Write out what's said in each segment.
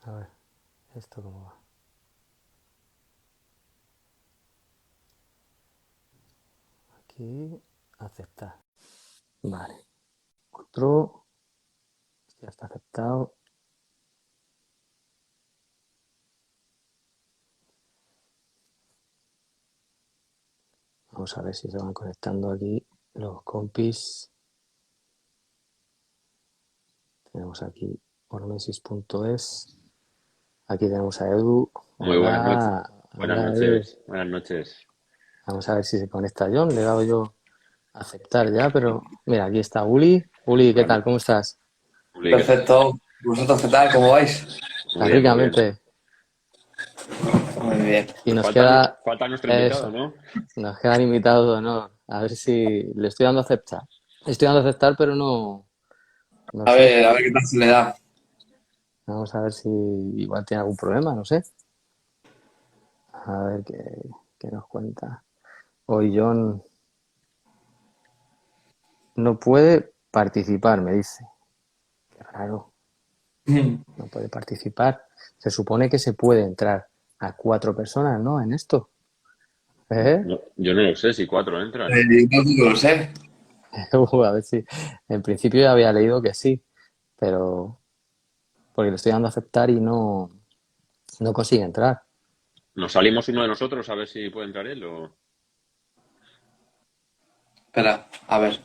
A ver, ¿esto cómo va? Aquí, aceptar. Vale. Otro. Ya está aceptado. Vamos a ver si se van conectando aquí los compis. Tenemos aquí ormesis.es. Aquí tenemos a Edu. Muy buenas noches. Hola, Buenas hola Edu. noches. Buenas noches. Vamos a ver si se conecta John. Le he dado yo a aceptar ya, pero mira, aquí está Uli. Uli, ¿qué Buenas tal? noches. ¿Cómo estás? Uli, ¿qué tal? Perfecto. ¿Vosotros qué tal? ¿Cómo vais? Muy Tan bien, muy bien. ricamente. Muy bien. Y Pues nos queda falta nuestro invitado, eso. ¿no? Nos quedan invitados de honor. A ver si le estoy dando a aceptar. Estoy dando a aceptar, pero no sé. A ver qué tal se le da. Vamos a ver si igual tiene algún problema, no sé. A ver qué nos cuenta. Hoy John no puede participar, me dice. Qué raro, no puede participar. Se supone que se puede entrar a 4 personas, ¿no? En esto. ¿Eh? No, yo no lo sé si cuatro entran. Yo tampoco lo sé. A ver si. En principio ya había leído que sí, pero porque le estoy dando a aceptar y no consigue entrar. ¿Nos salimos uno de nosotros a ver si puede entrar él o...? Espera, a ver.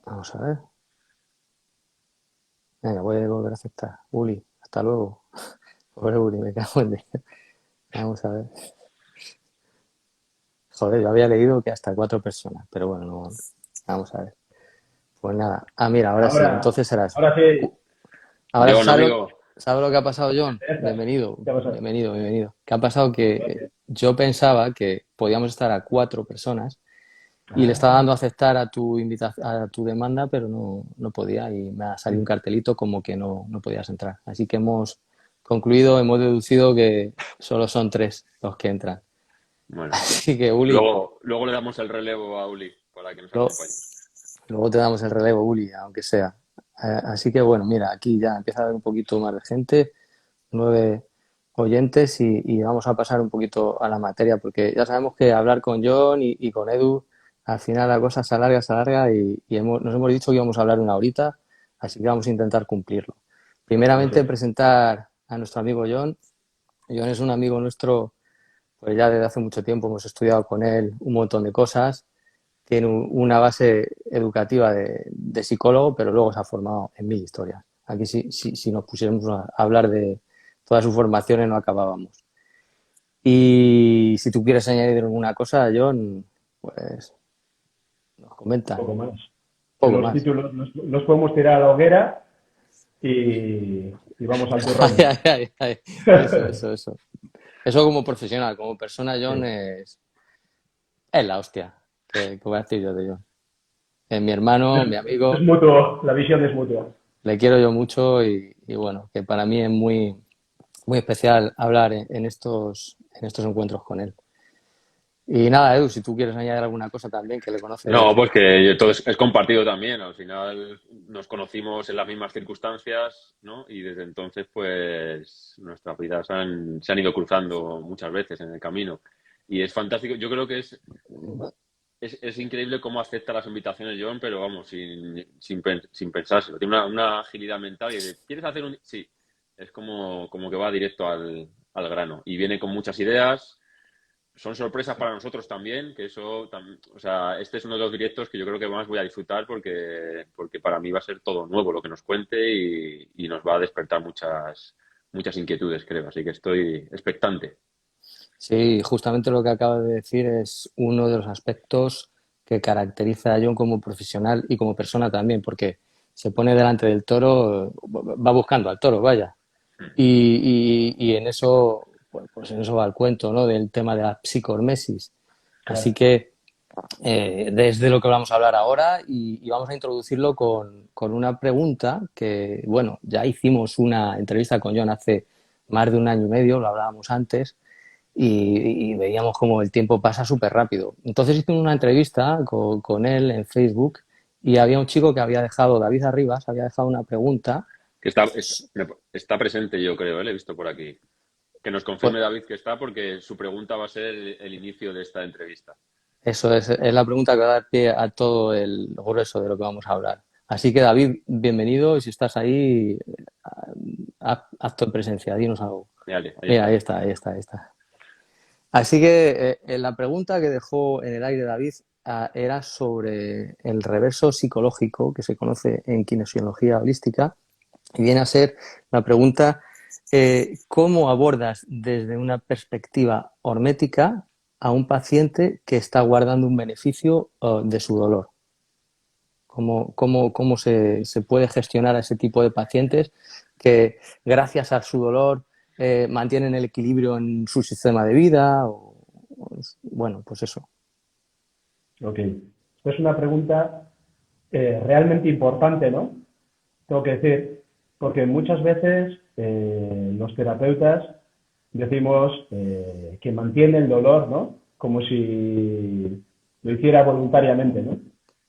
Vamos a ver. Venga, voy a volver a aceptar. Uli, hasta luego. Pobre Uli, me cago en Dios. Vamos a ver. Joder, yo había leído que hasta 4 personas, pero bueno, no. Vamos a ver. Pues nada. Ah, mira, ahora sí, Ahora, entonces será eso. ahora sí. Ahora John, ¿sabe amigo. sabe lo que ha pasado, John? Ya está. Bienvenido, ¿Qué ha pasado? bienvenido, bienvenido. ¿Qué ha pasado? Que yo pensaba que podíamos estar a 4 personas y le estaba dando a Ah, aceptar a tu a tu demanda, pero no podía y me ha salido un cartelito como que no podías entrar. Así que hemos concluido, hemos deducido que solo son 3 los que entran. Bueno, Así que, Uli, luego le damos el relevo a Uli para que nos lo- acompañe. luego te damos el relevo, Uli, aunque sea. Así que, bueno, mira, aquí ya empieza a haber un poquito más de gente, 9 oyentes y vamos a pasar un poquito a la materia, porque ya sabemos que hablar con John y con Edu, al final la cosa se alarga y nos hemos dicho que íbamos a hablar una horita, así que vamos a intentar cumplirlo. eso Primeramente, es. presentar a nuestro amigo John. John es un amigo nuestro, pues ya desde hace mucho tiempo hemos estudiado con él un montón de cosas. Tiene una base educativa de psicólogo, pero luego se ha formado en 1000 historias. Aquí si nos pusiéramos a hablar de todas sus formaciones no acabábamos. Y si tú quieres añadir alguna cosa, John, pues nos comenta Poco un más. Que poco los más. títulos los podemos tirar a la hoguera y vamos al Ay, turrón. ay, ay, ay. Eso. Eso como profesional, como persona, John Sí. es la hostia. Que voy a decir yo de John. Es mi hermano, mi Es amigo, mutuo, la visión es mutua. le quiero yo mucho y bueno, que para mí es muy especial hablar en estos encuentros con él. Y nada, Edu, si tú quieres añadir alguna cosa también, que le No, conoces. pues que todo es compartido también. Al final nos conocimos en las mismas circunstancias, ¿no? Y desde entonces, pues nuestras vidas se han ido cruzando muchas veces en el camino. Y es fantástico. Yo creo que es increíble cómo acepta las invitaciones John, pero vamos, sin pensárselo. Tiene una agilidad mental y dice, ¿quieres hacer un...? Sí, es como que va directo al grano. Y viene con muchas ideas. Son sorpresas para nosotros también, que eso, o sea, este es uno de los directos que yo creo que más voy a disfrutar porque para mí va a ser todo nuevo lo que nos cuente y nos va a despertar muchas inquietudes, creo. Así que estoy expectante. Sí, justamente lo que acabas de decir es uno de los aspectos que caracteriza a John como profesional y como persona también, porque se pone delante del toro, va buscando al toro, vaya. Y en eso, pues en eso va el cuento, ¿no? Del tema de la psicohormesis. Así Claro. que desde lo que vamos a hablar ahora y vamos a introducirlo con una pregunta que, bueno, ya hicimos una entrevista con John hace más de un año y medio, lo hablábamos antes, y veíamos como el tiempo pasa súper rápido. Entonces hice una entrevista con él en Facebook y había un chico que había dejado, David Arribas, había dejado una pregunta. Que está presente, yo creo, le he visto por aquí. Que nos confirme David que está, porque su pregunta va a ser el inicio de esta entrevista. Eso es la pregunta que va a dar pie a todo el grueso de lo que vamos a hablar. Así que, David, bienvenido, y si estás ahí, haz tu presencia, dinos algo. Mira, ahí está. Así que la pregunta que dejó en el aire David era sobre el reverso psicológico, que se conoce en kinesiología holística, y viene a ser la pregunta: ¿cómo abordas desde una perspectiva hormética a un paciente que está guardando un beneficio de su dolor? ¿Cómo se puede gestionar a ese tipo de pacientes que, gracias a su dolor, mantienen el equilibrio en su sistema de vida? Bueno, pues eso. Ok. Esto es una pregunta realmente importante, ¿no? Tengo que decir, porque muchas veces los terapeutas decimos que mantiene el dolor, ¿no? Como si lo hiciera voluntariamente, ¿no?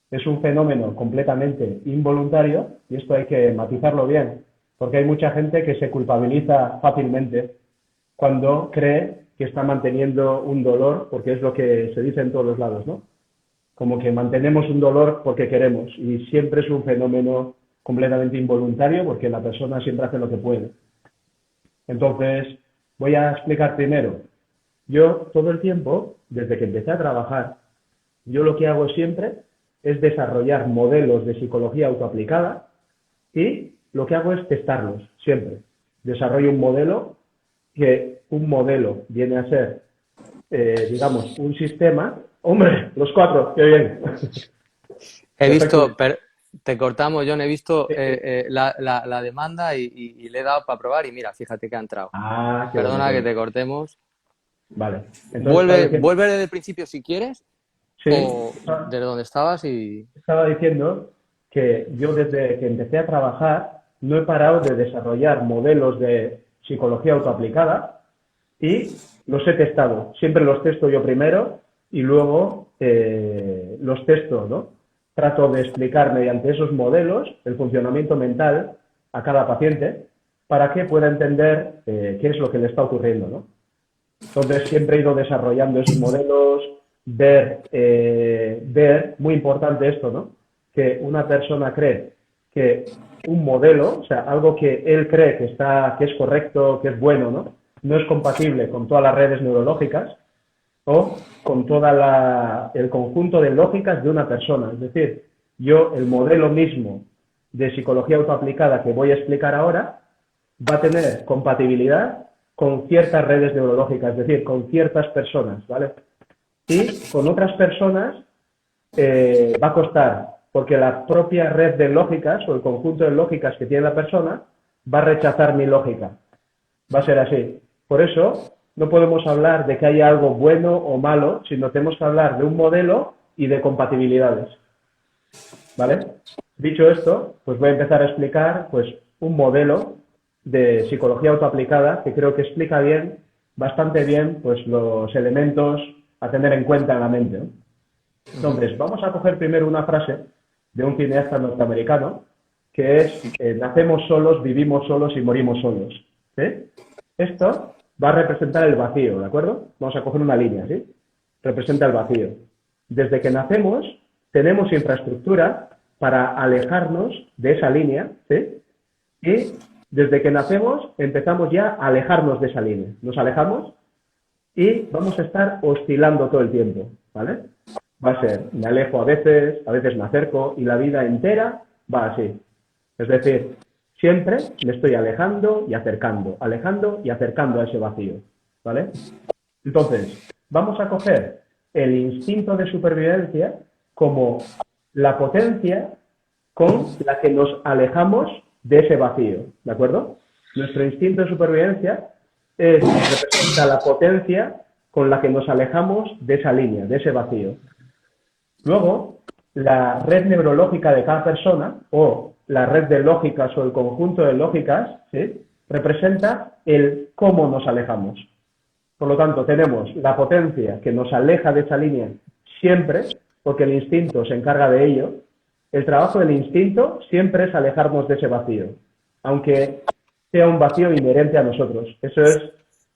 Es un fenómeno completamente involuntario, y esto hay que matizarlo bien, porque hay mucha gente que se culpabiliza fácilmente cuando cree que está manteniendo un dolor, porque es lo que se dice en todos los lados, ¿no? Como que mantenemos un dolor porque queremos, y siempre es un fenómeno completamente involuntario, porque la persona siempre hace lo que puede. Entonces, voy a explicar primero. Yo, todo el tiempo, desde que empecé a trabajar, yo lo que hago siempre es desarrollar modelos de psicología autoaplicada, y lo que hago es testarlos, siempre. Desarrollo un modelo, que un modelo viene a ser, digamos, un sistema. ¡Hombre, los 4! ¡Qué bien! He visto, te cortamos, John, he visto la demanda y le he dado para probar, y mira, fíjate que ha entrado. Perdona bueno, que te cortemos. Vale. Entonces, vuelve desde el principio si quieres, sí, o desde donde estabas. Estaba diciendo que yo, desde que empecé a trabajar, no he parado de desarrollar modelos de psicología autoaplicada, y los he testado. Siempre los testo yo primero y luego los testo, ¿no? Trato de explicar mediante esos modelos el funcionamiento mental a cada paciente para que pueda entender qué es lo que le está ocurriendo, ¿no? Entonces, siempre he ido desarrollando esos modelos, ver, muy importante esto, ¿no? Que una persona cree que un modelo, o sea, algo que él cree que es correcto, que es bueno, ¿no? No es compatible con todas las redes neurológicas o con el conjunto de lógicas de una persona. Es decir, el modelo mismo de psicología autoaplicada que voy a explicar ahora va a tener compatibilidad con ciertas redes neurológicas, es decir, con ciertas personas, ¿vale? Y con otras personas va a costar, porque la propia red de lógicas o el conjunto de lógicas que tiene la persona va a rechazar mi lógica. Va a ser así. Por eso no podemos hablar de que haya algo bueno o malo, sino tenemos que hablar de un modelo y de compatibilidades. ¿Vale? Dicho esto, pues voy a empezar a explicar pues un modelo de psicología autoaplicada que creo que explica bastante bien, pues los elementos a tener en cuenta en la mente, ¿no? Entonces, vamos a coger primero una frase de un cineasta norteamericano que es: nacemos solos, vivimos solos y morimos solos. ¿Sí? Esto va a representar el vacío, ¿de acuerdo? Vamos a coger una línea, ¿sí? Representa el vacío. Desde que nacemos tenemos infraestructura para alejarnos de esa línea, ¿sí? Y desde que nacemos empezamos ya a alejarnos de esa línea. Nos alejamos y vamos a estar oscilando todo el tiempo, ¿vale? Va a ser, me alejo a veces me acerco, y la vida entera va así. Es decir, siempre me estoy alejando y acercando a ese vacío, ¿vale? Entonces, vamos a coger el instinto de supervivencia como la potencia con la que nos alejamos de ese vacío, ¿de acuerdo? Nuestro instinto de supervivencia representa la potencia con la que nos alejamos de esa línea, de ese vacío. Luego, la red neurológica de cada persona, o la red de lógicas o el conjunto de lógicas, ¿sí?, representa el cómo nos alejamos. Por lo tanto, tenemos la potencia que nos aleja de esa línea siempre, porque el instinto se encarga de ello, el trabajo del instinto siempre es alejarnos de ese vacío, aunque sea un vacío inherente a nosotros. Eso es,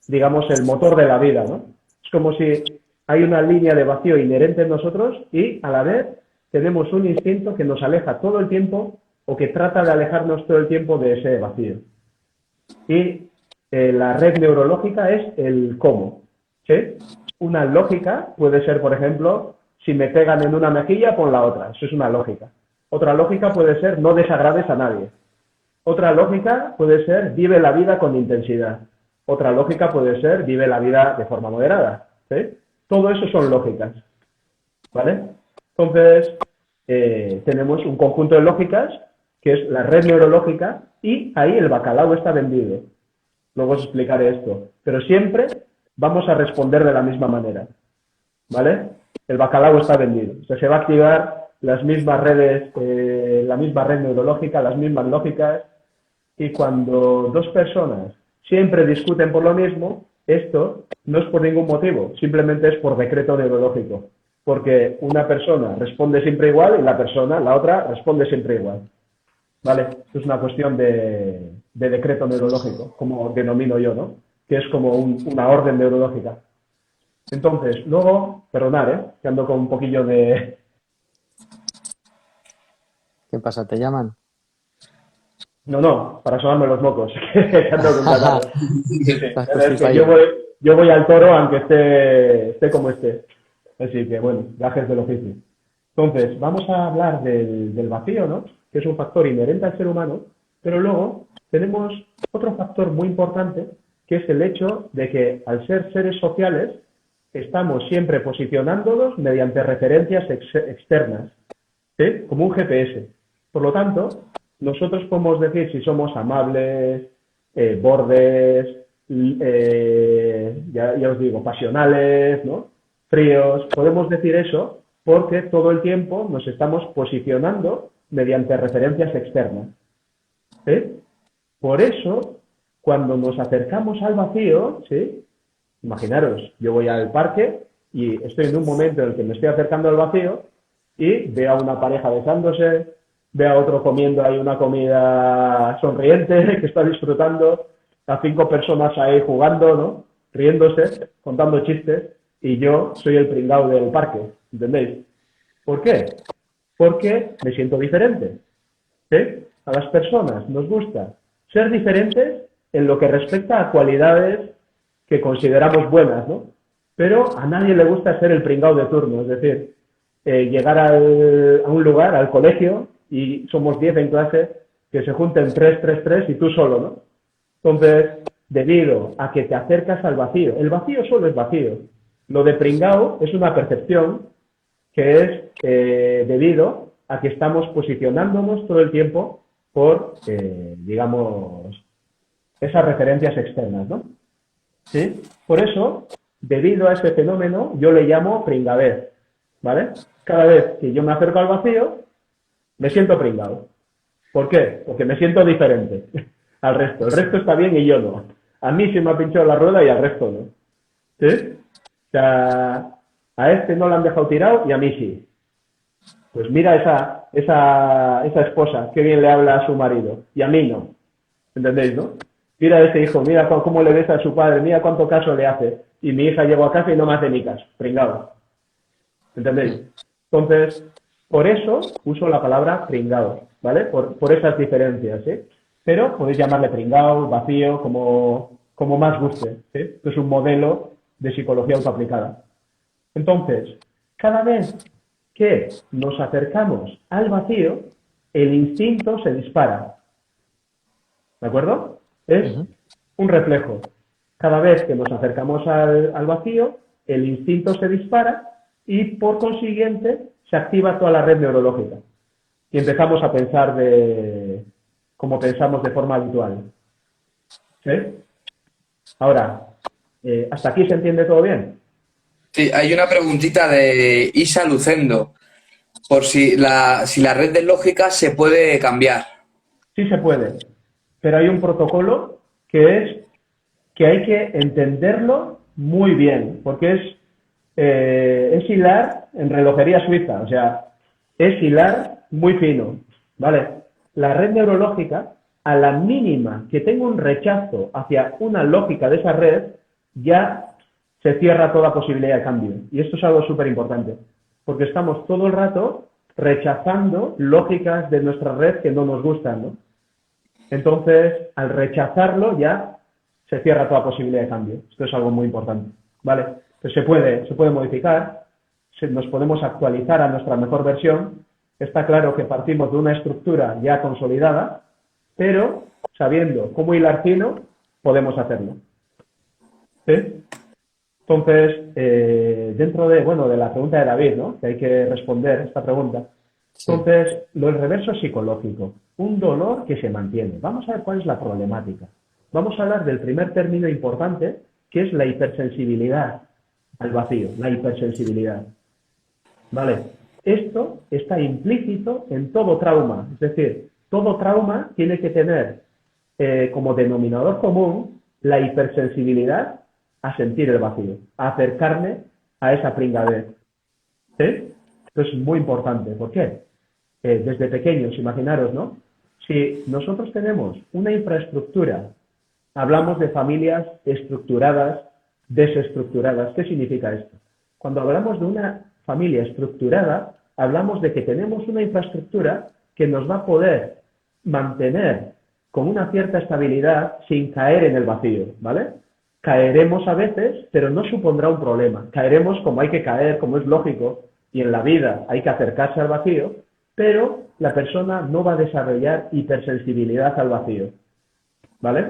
digamos, el motor de la vida, ¿no? Es como si hay una línea de vacío inherente en nosotros y, a la vez, tenemos un instinto que nos aleja todo el tiempo o que trata de alejarnos todo el tiempo de ese vacío. Y la red neurológica es el cómo, ¿sí? Una lógica puede ser, por ejemplo, si me pegan en una mejilla, pon la otra. Eso es una lógica. Otra lógica puede ser no desagrades a nadie. Otra lógica puede ser vive la vida con intensidad. Otra lógica puede ser vive la vida de forma moderada, ¿sí? Todo eso son lógicas, ¿vale? Entonces, tenemos un conjunto de lógicas que es la red neurológica y ahí el bacalao está vendido. Luego os explicaré esto. Pero siempre vamos a responder de la misma manera, ¿vale? El bacalao está vendido. O sea, se va a activar las mismas redes, la misma red neurológica, las mismas lógicas, y cuando dos personas siempre discuten por lo mismo, esto no es por ningún motivo, simplemente es por decreto neurológico, porque una persona responde siempre igual y la otra responde siempre igual, ¿vale? Esto es una cuestión de decreto neurológico, como denomino yo, ¿no? Que es como una orden neurológica. Entonces, luego, perdonad, que ando con un poquillo de... ¿Qué pasa? ¿Te llaman? No, para sobarme los mocos. Que ando con catarro. Sí, Estás con es Free que Fire. yo voy al toro aunque esté como esté. Así que, bueno, gajes del oficio. Entonces, vamos a hablar del vacío, ¿no? Que es un factor inherente al ser humano, pero luego tenemos otro factor muy importante, que es el hecho de que al ser seres sociales, estamos siempre posicionándonos mediante referencias externas, ¿sí? Como un GPS. Por lo tanto, nosotros podemos decir si somos amables, bordes, ya os digo, pasionales, ¿no? Fríos. Podemos decir eso porque todo el tiempo nos estamos posicionando mediante referencias externas, ¿sí? Por eso, cuando nos acercamos al vacío, ¿sí? Imaginaros, yo voy al parque y estoy en un momento en el que me estoy acercando al vacío y veo a una pareja besándose, veo a otro comiendo ahí una comida sonriente que está disfrutando, a 5 personas ahí jugando, ¿no? Riéndose, contando chistes, y yo soy el pringao del parque, ¿entendéis? ¿Por qué? Porque me siento diferente, ¿sí? A las personas nos gusta ser diferentes en lo que respecta a cualidades que consideramos buenas, ¿no? Pero a nadie le gusta ser el pringao de turno, es decir, llegar a un lugar, al colegio, y somos 10 en clase, que se junten 3 y tú solo, ¿no? Entonces, debido a que te acercas al vacío, el vacío solo es vacío. Lo de pringao es una percepción que es debido a que estamos posicionándonos todo el tiempo por, digamos, esas referencias externas, ¿no? ¿Sí? Por eso, debido a ese fenómeno, yo le llamo pringadez, ¿vale? Cada vez que yo me acerco al vacío, me siento pringado. ¿Por qué? Porque me siento diferente al resto. El resto está bien y yo no. A mí se me ha pinchado la rueda y al resto no. ¿Sí? O sea, a este no le han dejado tirado y a mí sí. Pues mira esa esposa, qué bien le habla a su marido, y a mí no. ¿Entendéis, no? Mira a ese hijo, mira cómo le besa a su padre, mira cuánto caso le hace. Y mi hija llegó a casa y no me hace ni caso. Pringado. ¿Entendéis? Entonces, por eso uso la palabra pringado, ¿vale? Por esas diferencias, ¿sí? Pero podéis llamarle pringado, vacío, como más guste, ¿sí? Esto es un modelo de psicología autoaplicada. Entonces, cada vez que nos acercamos al vacío, el instinto se dispara. ¿De acuerdo? Es un reflejo. Cada vez que nos acercamos al vacío, el instinto se dispara y, por consiguiente, se activa toda la red neurológica. Y empezamos a pensar como pensamos de forma habitual. ¿Sí? Ahora, ¿hasta aquí se entiende todo bien? Sí, hay una preguntita de Isa Lucendo, por si la red de lógica se puede cambiar. Sí se puede, pero hay un protocolo que es que hay que entenderlo muy bien, porque es hilar en relojería suiza, o sea, es hilar muy fino, ¿vale? La red neurológica, a la mínima que tenga un rechazo hacia una lógica de esa red, ya se cierra toda posibilidad de cambio. Y esto es algo súper importante, porque estamos todo el rato rechazando lógicas de nuestra red que no nos gustan, ¿no? Entonces, al rechazarlo ya se cierra toda posibilidad de cambio. Esto es algo muy importante, ¿vale? Pues se puede modificar, nos podemos actualizar a nuestra mejor versión. Está claro que partimos de una estructura ya consolidada, pero sabiendo cómo hilar fino, podemos hacerlo. ¿Sí? Entonces, dentro de la pregunta de David, ¿no? Que hay que responder esta pregunta. Sí. Entonces, el reverso psicológico, un dolor que se mantiene. Vamos a ver cuál es la problemática. Vamos a hablar del primer término importante, que es la hipersensibilidad al vacío, la hipersensibilidad. ¿Vale? Esto está implícito en todo trauma, es decir, todo trauma tiene que tener como denominador común la hipersensibilidad a sentir el vacío, a acercarme a esa pringadez. ¿Sí? Esto es muy importante. ¿Por qué? Desde pequeños, imaginaros, ¿no? Si nosotros tenemos una infraestructura, hablamos de familias estructuradas, desestructuradas. ¿Qué significa esto? Cuando hablamos de una familia estructurada, hablamos de que tenemos una infraestructura que nos va a poder mantener con una cierta estabilidad sin caer en el vacío, ¿vale? Caeremos a veces, pero no supondrá un problema. Caeremos como hay que caer, como es lógico, y en la vida hay que acercarse al vacío, pero la persona no va a desarrollar hipersensibilidad al vacío, ¿vale?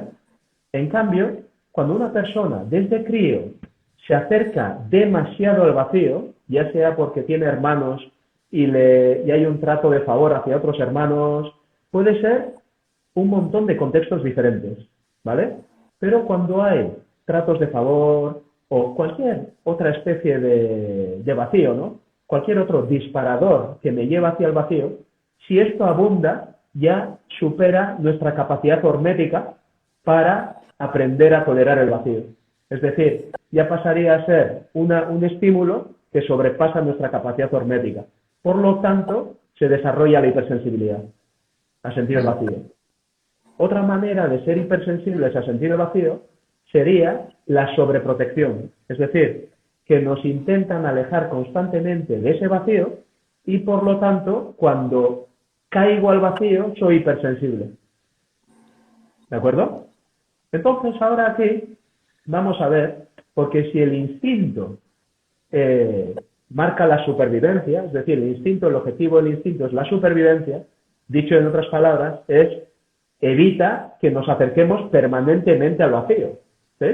En cambio, cuando una persona desde crío se acerca demasiado al vacío, ya sea porque tiene hermanos y hay un trato de favor hacia otros hermanos, puede ser un montón de contextos diferentes, ¿vale? Pero cuando hay tratos de favor o cualquier otra especie de vacío, ¿no? Cualquier otro disparador que me lleva hacia el vacío, si esto abunda, ya supera nuestra capacidad hormética para aprender a tolerar el vacío. Es decir, ya pasaría a ser un estímulo que sobrepasa nuestra capacidad hormética. Por lo tanto, se desarrolla la hipersensibilidad a sentir el vacío. Otra manera de ser hipersensibles a sentir el vacío sería la sobreprotección. Es decir, que nos intentan alejar constantemente de ese vacío y, por lo tanto, cuando caigo al vacío, soy hipersensible. ¿De acuerdo? Entonces, ahora aquí vamos a ver, porque si el instinto marca la supervivencia, es decir, el objetivo del instinto es la supervivencia, dicho en otras palabras, evita que nos acerquemos permanentemente al vacío, ¿sí?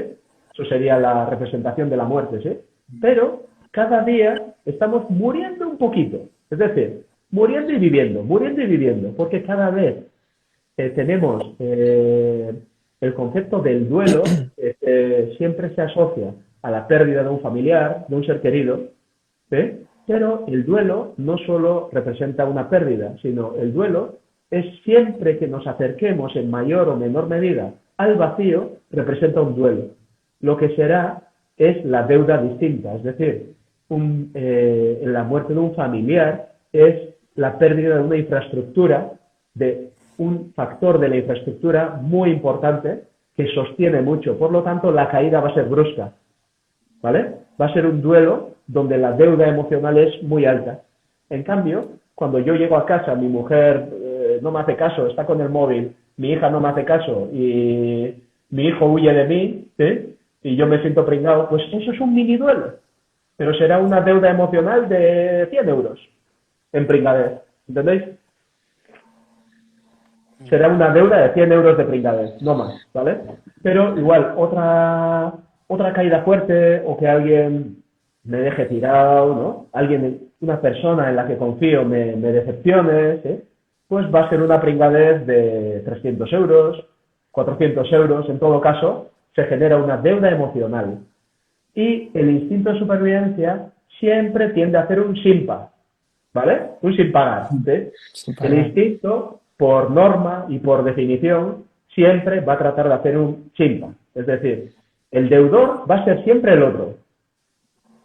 Eso sería la representación de la muerte, ¿sí? Pero cada día estamos muriendo un poquito, es decir, muriendo y viviendo, porque cada vez tenemos el concepto del duelo, siempre se asocia a la pérdida de un familiar, de un ser querido, ¿sí? Pero el duelo no solo representa una pérdida, sino el duelo es siempre que nos acerquemos en mayor o menor medida al vacío, representa un duelo. Lo que será es la deuda distinta, es decir, la muerte de un familiar es la pérdida de una infraestructura, de un factor de la infraestructura muy importante que sostiene mucho. Por lo tanto, la caída va a ser brusca, ¿vale? Va a ser un duelo donde la deuda emocional es muy alta. En cambio, cuando yo llego a casa, mi mujer no me hace caso, está con el móvil, mi hija no me hace caso y mi hijo huye de mí, ¿sí? Y yo me siento pringado, pues eso es un mini duelo. Pero será una deuda emocional de 100 euros en pringadez, ¿entendéis? Será una deuda de 100 euros de pringadez, no más, ¿vale? Pero igual, otra caída fuerte o que alguien me deje tirado, ¿no? Una persona en la que confío me decepcione, ¿sí? Pues va a ser una pringadez de 300 euros, 400 euros, en todo caso, se genera una deuda emocional. Y el instinto de supervivencia siempre tiende a hacer un simpa, ¿vale? Un sin pagar, ¿sí? El instinto, por norma y por definición, siempre va a tratar de hacer un simpa. Es decir, el deudor va a ser siempre el otro,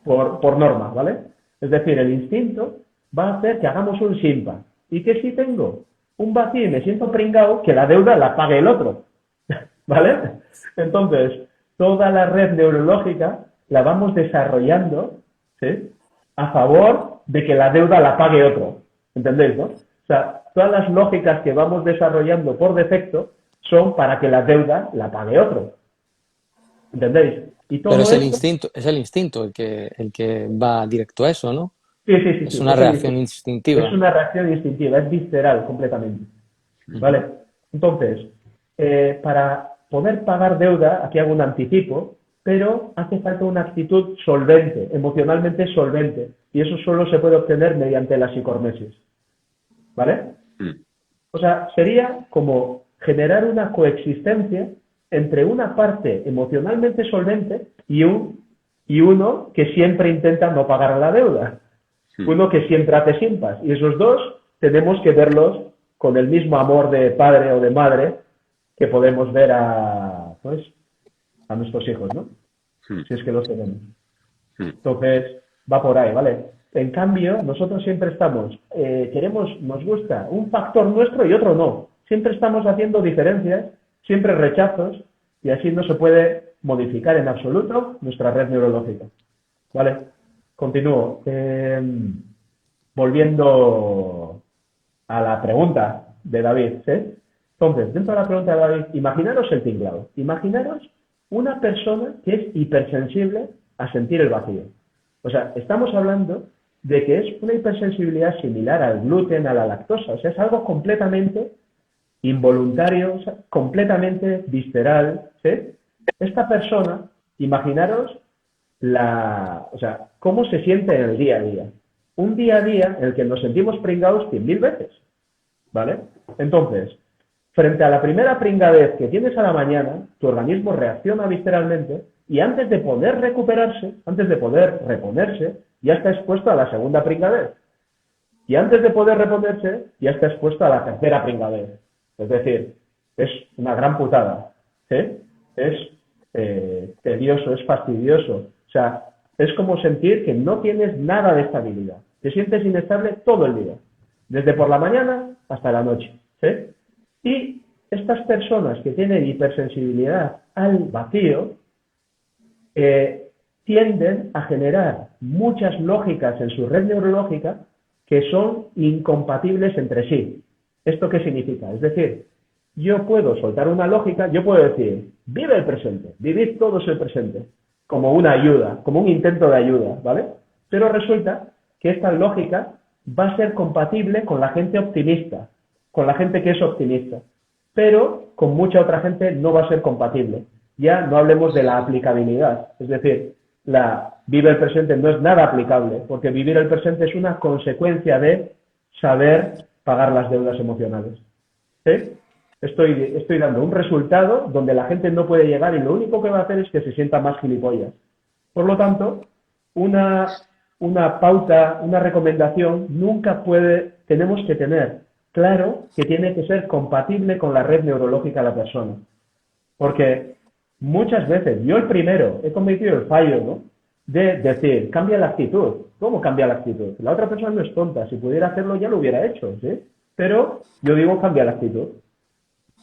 por norma, ¿vale? Es decir, el instinto va a hacer que hagamos un simpa. ¿Y qué si tengo? Un vacío y me siento pringado, que la deuda la pague el otro. ¿Vale? Entonces, toda la red neurológica la vamos desarrollando, ¿sí?, a favor de que la deuda la pague otro. ¿Entendéis, no? O sea, todas las lógicas que vamos desarrollando por defecto son para que la deuda la pague otro. ¿Entendéis? Y todo Pero es esto... el instinto el que va directo a eso, ¿no? Sí, sí, sí, Es sí, una es el reacción instinto. instintiva. Es una reacción instintiva, es visceral completamente. ¿Vale? Entonces, para poder pagar deuda, aquí hago un anticipo, pero hace falta una actitud solvente, emocionalmente solvente, y eso solo se puede obtener mediante la psicormesis. ¿Vale? O sea, sería como generar una coexistencia entre una parte emocionalmente solvente y uno que siempre intenta no pagar la deuda. Uno que siempre hace simpas. Y esos dos tenemos que verlos con el mismo amor de padre o de madre que podemos ver a nuestros hijos, ¿no? Si es que los tenemos. Entonces, va por ahí, ¿vale? En cambio, nosotros siempre estamos, nos gusta un factor nuestro y otro no. Siempre estamos haciendo diferencias, siempre rechazos, y así no se puede modificar en absoluto nuestra red neurológica. ¿Vale? Continúo. Volviendo a la pregunta de David, ¿sí? Entonces, dentro de la pregunta de David, imaginaros el tinglado. Imaginaros una persona que es hipersensible a sentir el vacío. O sea, estamos hablando de que es una hipersensibilidad similar al gluten, a la lactosa. O sea, es algo completamente involuntario, o sea, completamente visceral, ¿sí? Esta persona, imaginaros cómo se siente en el día a día. Un día a día en el que nos sentimos pringados 100.000 veces, ¿vale? Entonces, frente a la primera pringadez que tienes a la mañana, tu organismo reacciona visceralmente y antes de poder recuperarse, antes de poder reponerse, ya está expuesto a la segunda pringadez. Y antes de poder reponerse, ya está expuesto a la tercera pringadez. Es decir, es una gran putada, ¿sí? Es tedioso, es fastidioso. O sea, es como sentir que no tienes nada de estabilidad. Te sientes inestable todo el día, desde por la mañana hasta la noche, ¿sí? Y estas personas que tienen hipersensibilidad al vacío tienden a generar muchas lógicas en su red neurológica que son incompatibles entre sí. ¿Esto qué significa? Es decir, yo puedo soltar una lógica, yo puedo decir, vive el presente, vivid todos el presente, como una ayuda, como un intento de ayuda, ¿vale? Pero resulta que esta lógica va a ser compatible con la gente optimista, con la gente que es optimista, pero con mucha otra gente no va a ser compatible. Ya no hablemos de la aplicabilidad, es decir, vive el presente no es nada aplicable, porque vivir el presente es una consecuencia de saber pagar las deudas emocionales. ¿Sí? Estoy dando un resultado donde la gente no puede llegar y lo único que va a hacer es que se sienta más gilipollas. Por lo tanto, una pauta, una recomendación, tenemos que tener claro que tiene que ser compatible con la red neurológica de la persona. Porque muchas veces, yo el primero, he cometido el fallo, ¿no?, de decir, cambia la actitud. ¿Cómo cambia la actitud? La otra persona no es tonta, si pudiera hacerlo ya lo hubiera hecho, ¿sí? Pero yo digo, cambia la actitud.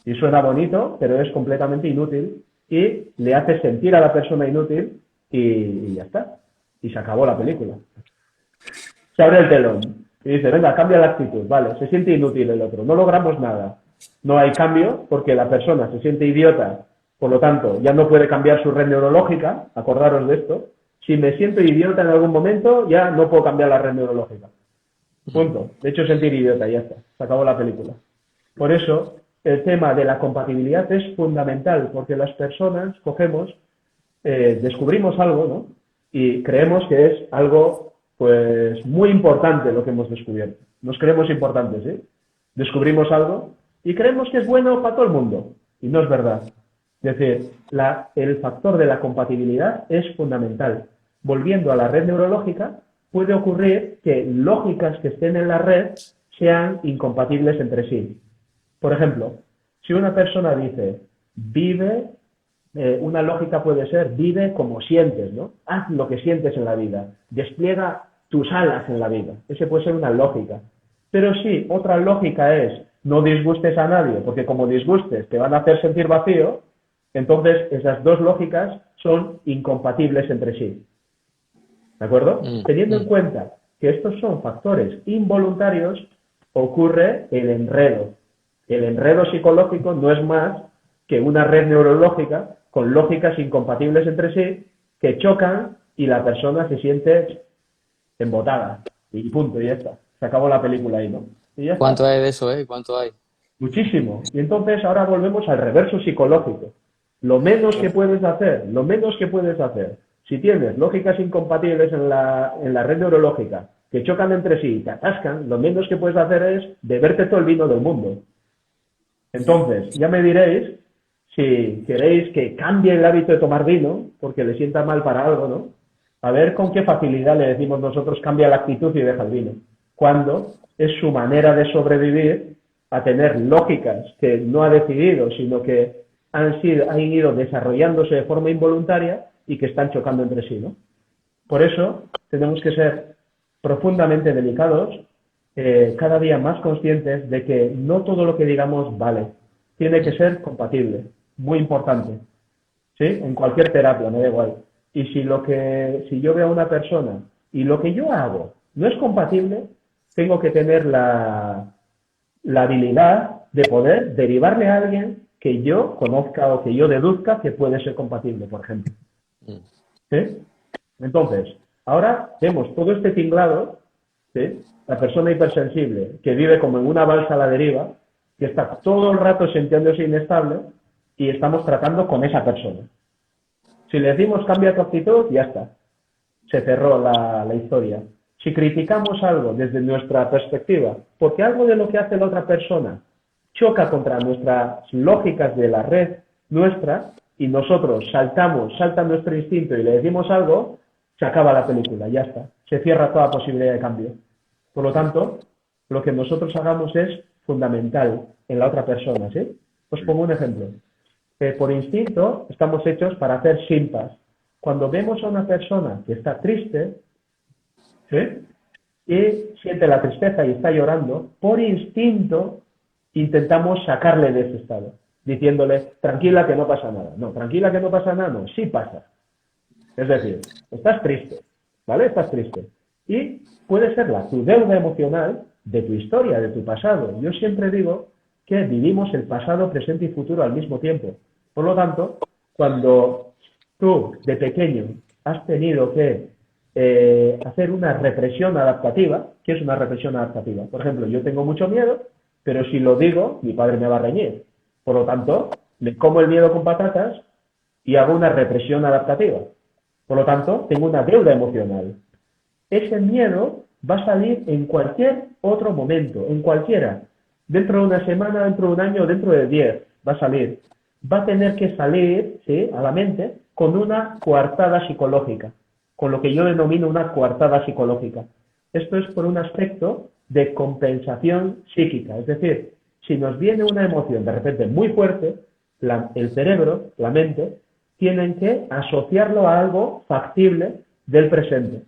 Y suena bonito, pero es completamente inútil y le hace sentir a la persona inútil y ya está. Y se acabó la película. Se abre el telón y dice, venga, cambia la actitud. Vale, se siente inútil el otro. No logramos nada. No hay cambio porque la persona se siente idiota, por lo tanto, ya no puede cambiar su red neurológica. Acordaros de esto. Si me siento idiota en algún momento, ya no puedo cambiar la red neurológica. Punto. De hecho, sentir idiota, ya está. Se acabó la película. Por eso, el tema de la compatibilidad es fundamental, porque las personas descubrimos algo, ¿no? Y creemos que es algo, pues, muy importante lo que hemos descubierto. Nos creemos importantes, ¿sí? Descubrimos algo y creemos que es bueno para todo el mundo. Y no es verdad. Es decir, el factor de la compatibilidad es fundamental. Volviendo a la red neurológica, puede ocurrir que lógicas que estén en la red sean incompatibles entre sí. Por ejemplo, si una persona dice, una lógica puede ser, vive como sientes, ¿no? Haz lo que sientes en la vida, despliega tus alas en la vida. Ese puede ser una lógica. Pero sí, otra lógica es no disgustes a nadie, porque como disgustes te van a hacer sentir vacío, entonces esas dos lógicas son incompatibles entre sí. ¿De acuerdo? Teniendo en cuenta que estos son factores involuntarios, ocurre el enredo. El enredo psicológico no es más que una red neurológica con lógicas incompatibles entre sí que chocan y la persona se siente embotada. Y punto, y ya está. Se acabó la película ahí, ¿no? Y ya está. ¿Cuánto hay de eso, eh? ¿Cuánto hay? Muchísimo. Y entonces ahora volvemos al reverso psicológico. Lo menos que puedes hacer, si tienes lógicas incompatibles en la red neurológica que chocan entre sí y te atascan, lo menos que puedes hacer es beberte todo el vino del mundo. Entonces, ya me diréis si queréis que cambie el hábito de tomar vino, porque le sienta mal para algo, ¿no? A ver con qué facilidad le decimos nosotros cambia la actitud y deja el vino. Cuando es su manera de sobrevivir a tener lógicas que no ha decidido, sino que han ido desarrollándose de forma involuntaria y que están chocando entre sí, ¿no? Por eso tenemos que ser profundamente delicados, cada día más conscientes de que no todo lo que digamos vale. Tiene que ser compatible, muy importante. ¿Sí? En cualquier terapia, me da igual. Y si yo veo a una persona y lo que yo hago no es compatible, tengo que tener la habilidad de poder derivarle a alguien que yo conozca o que yo deduzca que puede ser compatible, por ejemplo. ¿Sí? Entonces, ahora vemos todo este tinglado, ¿sí? La persona hipersensible que vive como en una balsa a la deriva, que está todo el rato sintiéndose inestable y estamos tratando con esa persona. Si le decimos cambia tu actitud, ya está. Se cerró la historia. Si criticamos algo desde nuestra perspectiva, porque algo de lo que hace la otra persona choca contra nuestras lógicas de la red nuestra, y nosotros salta nuestro instinto y le decimos algo, se acaba la película, ya está. Se cierra toda posibilidad de cambio. Por lo tanto, lo que nosotros hagamos es fundamental en la otra persona, ¿sí? Os pongo un ejemplo. Por instinto estamos hechos para hacer simpas. Cuando vemos a una persona que está triste, ¿sí? Y siente la tristeza y está llorando, por instinto intentamos sacarle de ese estado, diciéndole, tranquila que no pasa nada. No, tranquila que no pasa nada, no, sí pasa. Es decir, estás triste, ¿vale? Estás triste. Y puede ser tu deuda emocional de tu historia, de tu pasado. Yo siempre digo que vivimos el pasado, presente y futuro al mismo tiempo. Por lo tanto, cuando tú de pequeño has tenido que hacer una represión adaptativa, ¿qué es una represión adaptativa? Por ejemplo, yo tengo mucho miedo, pero si lo digo, mi padre me va a reñir. Por lo tanto, me como el miedo con patatas y hago una represión adaptativa. Por lo tanto, tengo una deuda emocional. Ese miedo va a salir en cualquier otro momento, en cualquiera. Dentro de una semana, dentro de un año, dentro de 10, va a salir. Va a tener que salir, ¿sí?, a la mente con una coartada psicológica, con lo que yo denomino una coartada psicológica. Esto es por un aspecto de compensación psíquica. Es decir, si nos viene una emoción de repente muy fuerte, el cerebro, la mente, tienen que asociarlo a algo factible del presente,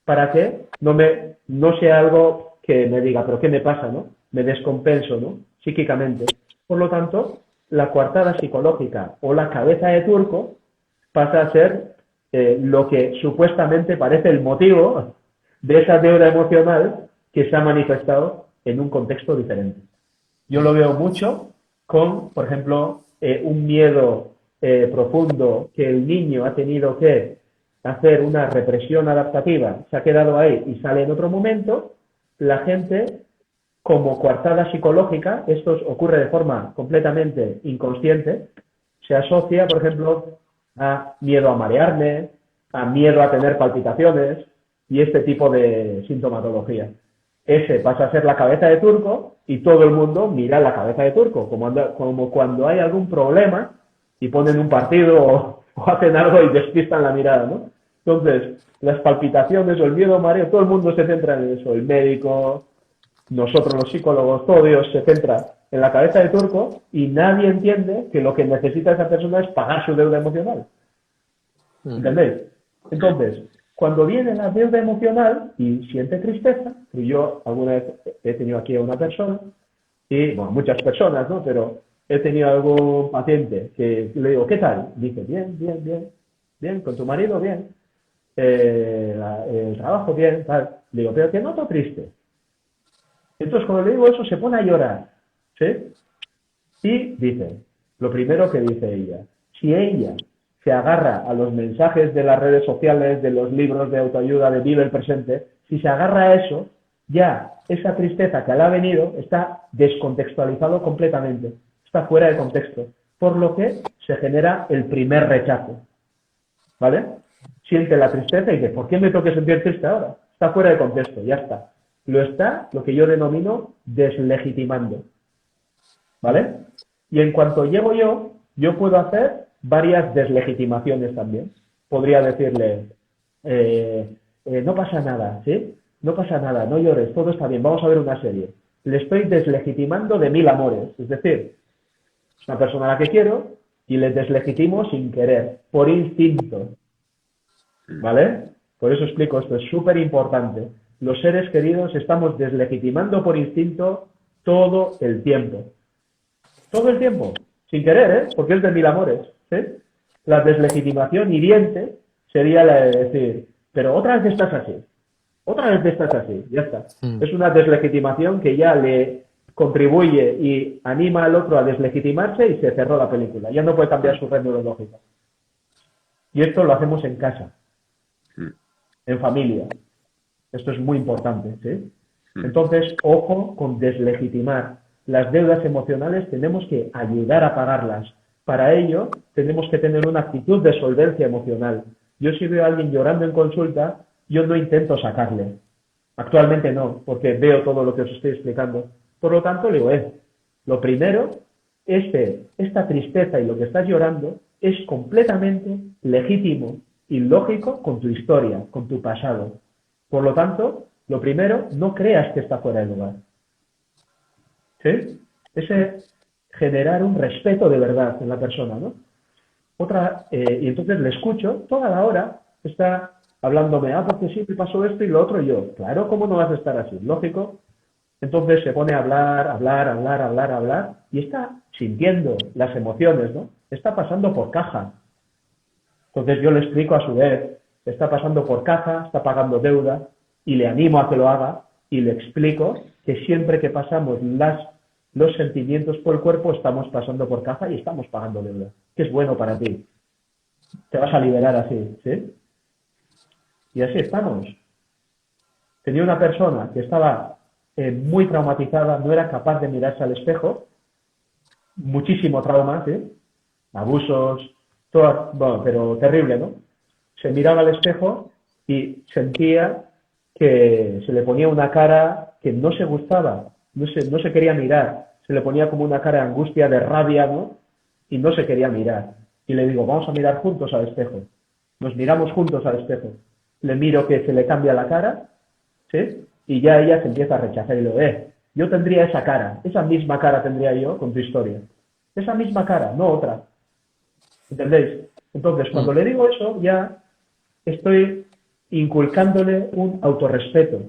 para que no sea algo que me diga, pero ¿qué me pasa, no? Me descompenso, ¿no?, psíquicamente. Por lo tanto, la coartada psicológica o la cabeza de turco pasa a ser lo que supuestamente parece el motivo de esa deuda emocional que se ha manifestado en un contexto diferente. Yo lo veo mucho con, por ejemplo, un miedo profundo que el niño ha tenido que hacer una represión adaptativa, se ha quedado ahí y sale en otro momento. La gente, como coartada psicológica, esto ocurre de forma completamente inconsciente, se asocia, por ejemplo, a miedo a marearme, a miedo a tener palpitaciones y este tipo de sintomatología. Ese pasa a ser la cabeza de turco y todo el mundo mira la cabeza de turco, como cuando hay algún problema y ponen un partido o hacen algo y despistan la mirada, ¿no? Entonces, las palpitaciones o el miedo a mareo, todo el mundo se centra en eso, el médico, nosotros los psicólogos, todo Dios se centra en la cabeza de turco y nadie entiende que lo que necesita esa persona es pagar su deuda emocional. ¿Entendéis? Entonces, cuando viene la deuda emocional y siente tristeza, y yo alguna vez he tenido aquí a una persona, y bueno, muchas personas, ¿no? Pero he tenido algún paciente que le digo, ¿qué tal? Dice, bien, bien, bien, bien, con tu marido, bien, el trabajo, bien, tal. Le digo, pero te noto triste. Entonces, cuando le digo eso, se pone a llorar, ¿sí? Y dice, lo primero que dice ella, si ella se agarra a los mensajes de las redes sociales, de los libros de autoayuda, de Vive el Presente, si se agarra a eso, ya esa tristeza que le ha venido está descontextualizado completamente, está fuera de contexto, por lo que se genera el primer rechazo, ¿vale? Siente la tristeza y dice, ¿por qué me tengo que sentir triste ahora? Está fuera de contexto, ya está. Lo está, lo que yo denomino, deslegitimando, ¿vale? Y en cuanto llego yo puedo hacer varias deslegitimaciones también. Podría decirle, no pasa nada, ¿sí? No pasa nada, no llores, todo está bien, vamos a ver una serie. Le estoy deslegitimando de 1000 amores, es decir, es una persona a la que quiero y le deslegitimo sin querer, por instinto, ¿vale? Por eso explico, esto es súper importante. Los seres queridos estamos deslegitimando por instinto todo el tiempo. Todo el tiempo, sin querer, ¿eh? Porque es de 1000 amores, ¿sí? La deslegitimación hiriente sería la de decir, pero otra vez estás así, otra vez estás así, ya está. Es una deslegitimación que ya le contribuye y anima al otro a deslegitimarse y se cerró la película. Ya no puede cambiar su red neurológica. Y esto lo hacemos en casa, en familia. Esto es muy importante, ¿sí? Entonces, ojo con deslegitimar. Las deudas emocionales tenemos que ayudar a pagarlas. Para ello, tenemos que tener una actitud de solvencia emocional. Yo si veo a alguien llorando en consulta, yo no intento sacarle. Actualmente no, porque veo todo lo que os estoy explicando. Por lo tanto, le digo, lo primero, esta tristeza y lo que estás llorando es completamente legítimo y lógico con tu historia, con tu pasado. Por lo tanto, lo primero, no creas que está fuera de lugar. ¿Sí? Ese generar un respeto de verdad en la persona, ¿no? Y entonces le escucho toda la hora, está hablándome, porque sí, me pasó esto y lo otro, y yo, claro, ¿cómo no vas a estar así? Lógico. Entonces se pone a hablar, y está sintiendo las emociones, ¿no? Está pasando por caja. Entonces yo le explico a su vez, está pasando por caja, está pagando deuda, y le animo a que lo haga, y le explico que siempre que pasamos los sentimientos por el cuerpo, estamos pasando por caja y estamos pagando deuda, que es bueno para ti. Te vas a liberar así, ¿sí? Y así estamos. Tenía una persona que estaba muy traumatizada, no era capaz de mirarse al espejo, muchísimo trauma, ¿sí? Abusos, todo, bueno, pero terrible, ¿no? Se miraba al espejo y sentía que se le ponía una cara que no se gustaba, no se quería mirar, se le ponía como una cara de angustia, de rabia, ¿no? Y no se quería mirar. Y le digo, vamos a mirar juntos al espejo. Nos miramos juntos al espejo. Le miro que se le cambia la cara, ¿sí? Y ya ella se empieza a rechazar y le digo, yo tendría esa cara, esa misma cara tendría yo con tu historia. Esa misma cara, no otra. ¿Entendéis? Entonces, cuando le digo eso, ya estoy inculcándole un autorrespeto.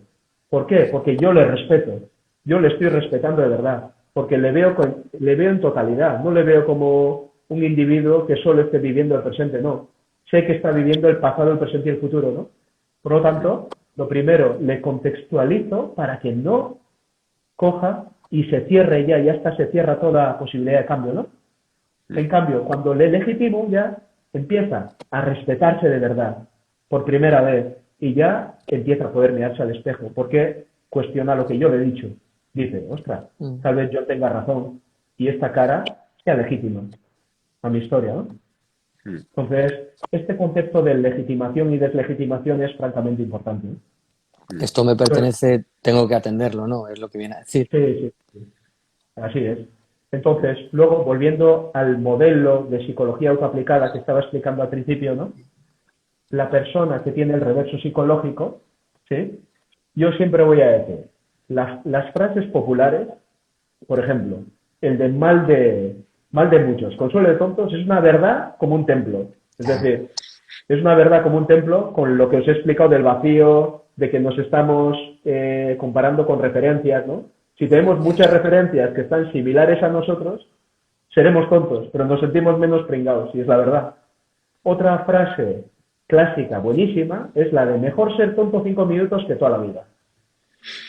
¿Por qué? Porque yo le respeto. Yo le estoy respetando de verdad. Porque le veo en totalidad. No le veo como un individuo que solo esté viviendo el presente, no. Sé que está viviendo el pasado, el presente y el futuro, ¿no? Por lo tanto, lo primero, le contextualizo para que no coja y se cierre ya hasta se cierra toda posibilidad de cambio, ¿no? En cambio, cuando le legitimo, ya empieza a respetarse de verdad, por primera vez, y ya empieza a poder mirarse al espejo, porque cuestiona lo que yo le he dicho. Dice, ostras, tal vez yo tenga razón, y esta cara sea legítima a mi historia, ¿no? Entonces, este concepto de legitimación y deslegitimación es francamente importante, ¿no? Esto me pertenece, tengo que atenderlo, ¿no? Es lo que viene a decir. Sí. Así es. Entonces, luego, volviendo al modelo de psicología autoaplicada que estaba explicando al principio, ¿no? La persona que tiene el reverso psicológico, ¿sí? Yo siempre voy a decir, las frases populares, por ejemplo, el de mal de muchos, consuelo de tontos, es una verdad como un templo. Es decir, Es una verdad como un templo con lo que os he explicado del vacío, de que nos estamos comparando con referencias, ¿no? Si tenemos muchas referencias que están similares a nosotros, seremos tontos, pero nos sentimos menos pringados, y es la verdad. Otra frase clásica, buenísima, es la de mejor ser tonto 5 minutos que toda la vida.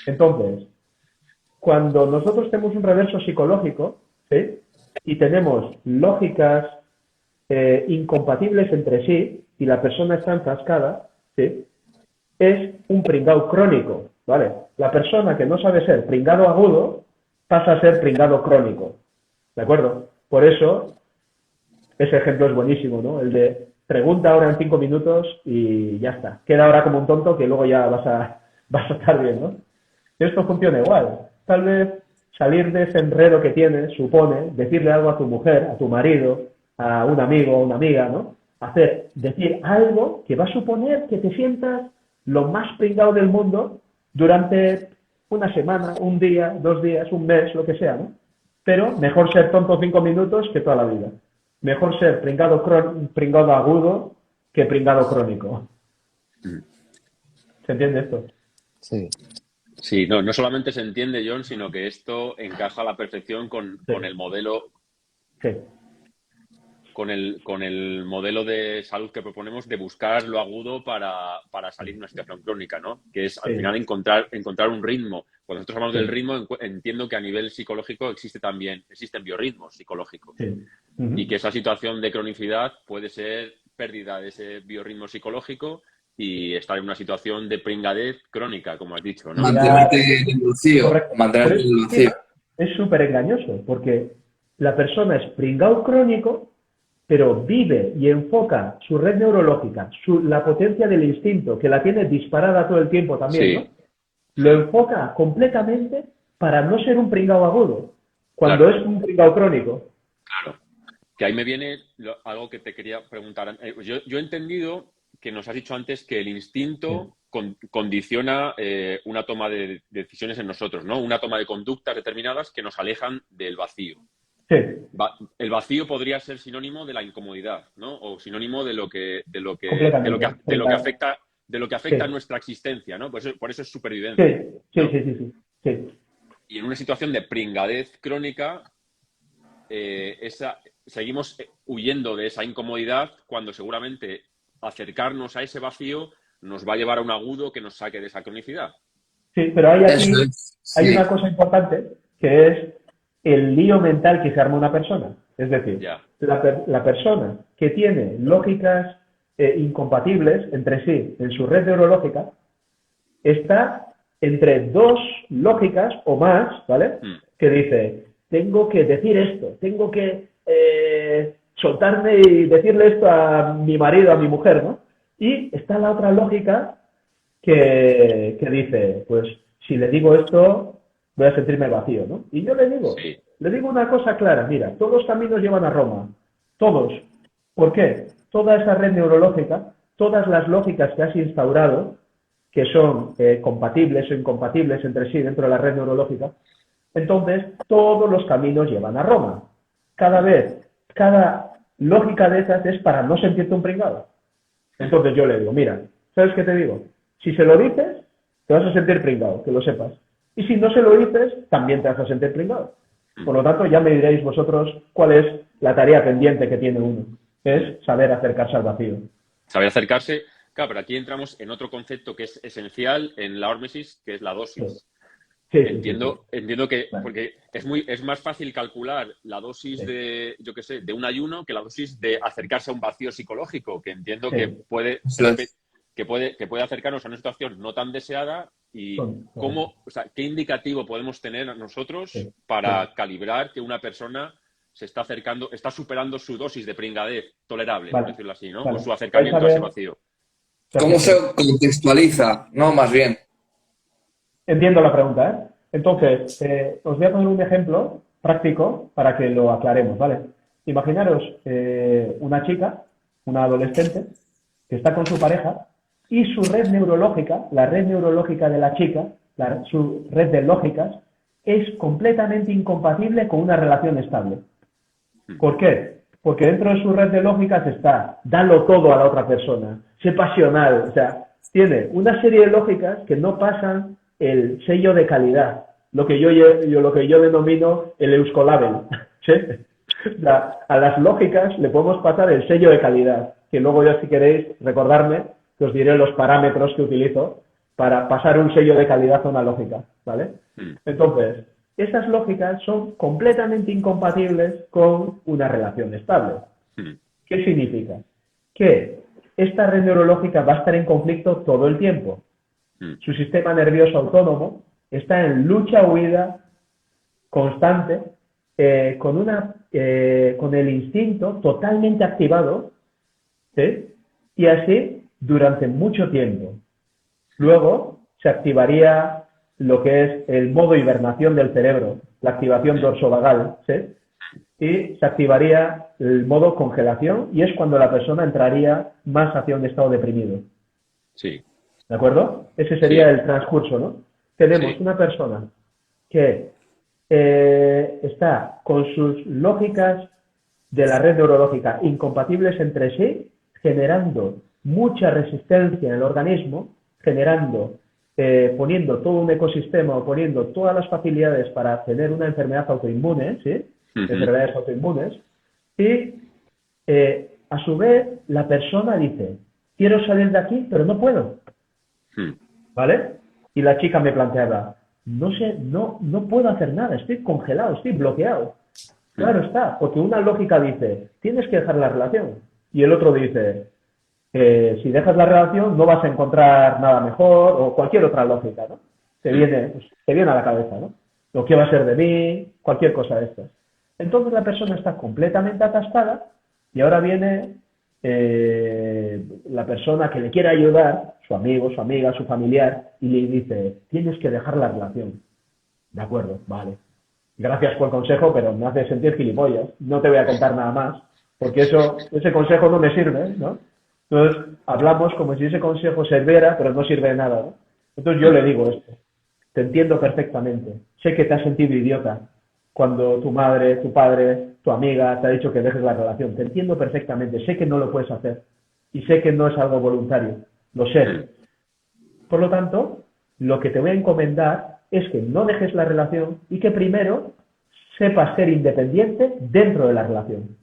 Entonces, cuando nosotros tenemos un reverso psicológico, ¿sí? Y tenemos lógicas incompatibles entre sí, y la persona está enfrascada, ¿sí? Es un pringado crónico, ¿vale? La persona que no sabe ser pringado agudo pasa a ser pringado crónico, ¿de acuerdo? Por eso, ese ejemplo es buenísimo, ¿no? El de pregunta ahora en 5 minutos y ya está. Queda ahora como un tonto que luego ya vas a estar bien, ¿no? Esto funciona igual. Tal vez salir de ese enredo que tienes supone decirle algo a tu mujer, a tu marido, a un amigo o una amiga, ¿no? Decir algo que va a suponer que te sientas lo más pringado del mundo durante una semana, un día, 2 días, un mes, lo que sea, ¿no? Pero mejor ser tonto 5 minutos que toda la vida. Mejor ser pringado agudo que pringado crónico. ¿Se entiende esto? Sí, Sí, no solamente se entiende, John, sino que esto encaja a la perfección con el modelo, Sí. con el modelo de salud que proponemos de buscar lo agudo para salir de una situación crónica, ¿no? Que es al Sí. final encontrar un ritmo. Cuando nosotros hablamos Sí. del ritmo, entiendo que a nivel psicológico existen biorritmos psicológicos. Sí. Ujú. Y que esa situación de cronicidad puede ser pérdida de ese biorritmo psicológico y estar en una situación de pringadez crónica, como has dicho, ¿no? Mantenerte en el vacío. Correcto. Mantenerte Pero en el vacío. es súper engañoso, porque la persona es pringado crónico, pero vive y enfoca su red neurológica, la potencia del instinto, que la tiene disparada todo el tiempo también, Sí. ¿no? Lo enfoca completamente para no ser un pringado agudo, cuando Claro. es un pringado crónico. Claro. Que ahí me viene algo que te quería preguntar. Yo he entendido que nos has dicho antes que el instinto condiciona una toma de decisiones en nosotros, ¿no? Una toma de conductas determinadas que nos alejan del vacío. Sí, El vacío podría ser sinónimo de la incomodidad, ¿no? O sinónimo de lo que completamente. afecta a Sí. nuestra existencia, ¿no? Por eso es supervivencia. Sí, ¿no? sí. Y en una situación de pringadez crónica, seguimos huyendo de esa incomodidad cuando seguramente acercarnos a ese vacío nos va a llevar a un agudo que nos saque de esa cronicidad. Sí, pero hay aquí Eso es. hay Sí. una cosa importante que es el lío mental que se arma una persona. Es decir, Ya. la persona que tiene lógicas incompatibles entre sí en su red neurológica está entre 2 lógicas o más, ¿vale? Que dice, tengo que decir esto, tengo que soltarme y decirle esto a mi marido, a mi mujer, ¿no? Y está la otra lógica que dice, pues si le digo esto, voy a sentirme vacío, ¿no? Y yo le Sí. digo una cosa clara, mira, todos los caminos llevan a Roma, todos. ¿Por qué? Toda esa red neurológica, todas las lógicas que has instaurado, que son compatibles o incompatibles entre sí dentro de la red neurológica, entonces todos los caminos llevan a Roma. Cada lógica de esas es para no sentirte un pringado. Entonces yo le digo, mira, ¿sabes qué te digo? Si se lo dices, te vas a sentir pringado, que lo sepas. Y si no se lo dices, también te vas a sentir pringado. Por lo tanto, ya me diréis vosotros cuál es la tarea pendiente que tiene uno. Es saber acercarse al vacío. Saber acercarse. Claro, pero aquí entramos en otro concepto que es esencial en la hormesis, que es la dosis. Sí, Entiendo que, Claro. porque es más fácil calcular la dosis de un ayuno que la dosis de acercarse a un vacío psicológico, que entiendo que puede acercarnos a una situación no tan deseada y qué indicativo podemos tener nosotros para calibrar que una persona se está acercando, está superando su dosis de pringadez tolerable, por decirlo así, ¿no? O su acercamiento a ese vacío. ¿Cómo se contextualiza? No, más bien. Entiendo la pregunta, ¿eh? Entonces, os voy a poner un ejemplo práctico para que lo aclaremos, ¿vale? Imaginaros una chica, una adolescente, que está con su pareja y su red neurológica, la red neurológica de la chica, su red de lógicas, es completamente incompatible con una relación estable. ¿Por qué? Porque dentro de su red de lógicas está, dalo todo a la otra persona, sé pasional, o sea, tiene una serie de lógicas que no pasan el sello de calidad, lo que yo denomino el Euskolabel, ¿sí? A las lógicas le podemos pasar el sello de calidad, que luego ya si queréis recordarme, que os diré los parámetros que utilizo para pasar un sello de calidad a una lógica, ¿vale? Entonces, esas lógicas son completamente incompatibles con una relación estable. ¿Qué significa? Que esta red neurológica va a estar en conflicto todo el tiempo. Su sistema nervioso autónomo está en lucha-huida constante, con el instinto totalmente activado, ¿sí? Y así durante mucho tiempo. Luego se activaría lo que es el modo hibernación del cerebro, la activación dorsovagal, ¿sí? Y se activaría el modo congelación y es cuando la persona entraría más hacia un estado deprimido. Sí. ¿De acuerdo? Ese sería el transcurso, ¿no? Tenemos una persona que está con sus lógicas de la red neurológica incompatibles entre sí, generando mucha resistencia en el organismo, poniendo todo un ecosistema o poniendo todas las facilidades para tener una enfermedad autoinmune, ¿sí? Enfermedades autoinmunes, y a su vez la persona dice, quiero salir de aquí, pero no puedo. ¿Vale? Y la chica me planteaba, no sé, no puedo hacer nada, estoy congelado, estoy bloqueado. Claro está, porque una lógica dice, tienes que dejar la relación. Y el otro dice, si dejas la relación no vas a encontrar nada mejor, o cualquier otra lógica, ¿no? Te viene a la cabeza, ¿no? Lo que va a ser de mí, cualquier cosa de estas. Entonces la persona está completamente atascada y ahora viene la persona que le quiere ayudar, su amigo, su amiga, su familiar, y le dice, tienes que dejar la relación. De acuerdo, vale. Gracias por el consejo, pero me hace sentir gilipollas. No te voy a contar nada más, porque ese consejo no me sirve, ¿no? Entonces, hablamos como si ese consejo sirviera, pero no sirve de nada, ¿no? Entonces yo le digo esto. Te entiendo perfectamente. Sé que te has sentido idiota cuando tu madre, tu padre, tu amiga te ha dicho que dejes la relación. Te entiendo perfectamente. Sé que no lo puedes hacer. Y sé que no es algo voluntario. Lo sé. Por lo tanto, lo que te voy a encomendar es que no dejes la relación y que primero sepas ser independiente dentro de la relación.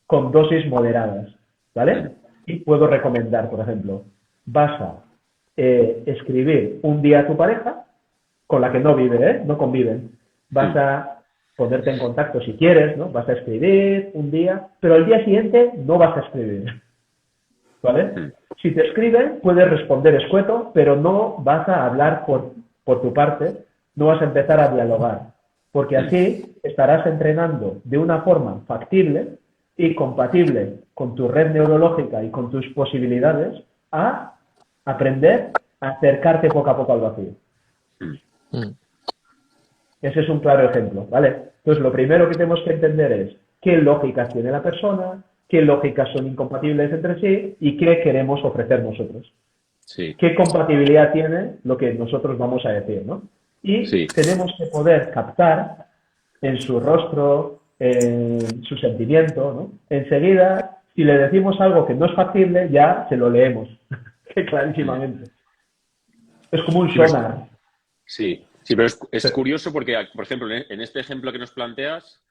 Con dosis moderadas. ¿Vale? Y puedo recomendar, por ejemplo, vas a escribir un día a tu pareja, con la que no vive, no conviven. Vas a ponerte en contacto si quieres, ¿no? Vas a escribir un día, pero al día siguiente no vas a escribir. ¿Vale? Si te escriben, puedes responder escueto, pero no vas a hablar por tu parte, no vas a empezar a dialogar, porque así estarás entrenando de una forma factible y compatible con tu red neurológica y con tus posibilidades a aprender a acercarte poco a poco al vacío. Ese es un claro ejemplo, ¿vale? Entonces, lo primero que tenemos que entender es qué lógicas tiene la persona, qué lógicas son incompatibles entre sí y qué queremos ofrecer nosotros. Sí. ¿Qué compatibilidad tiene lo que nosotros vamos a decir, ¿no? Y tenemos que poder captar en su rostro, en su sentimiento, ¿no? Enseguida, si le decimos algo que no es factible, ya se lo leemos, clarísimamente. Es como un sonar. Sí, pero es curioso porque, por ejemplo, en este ejemplo que nos planteas,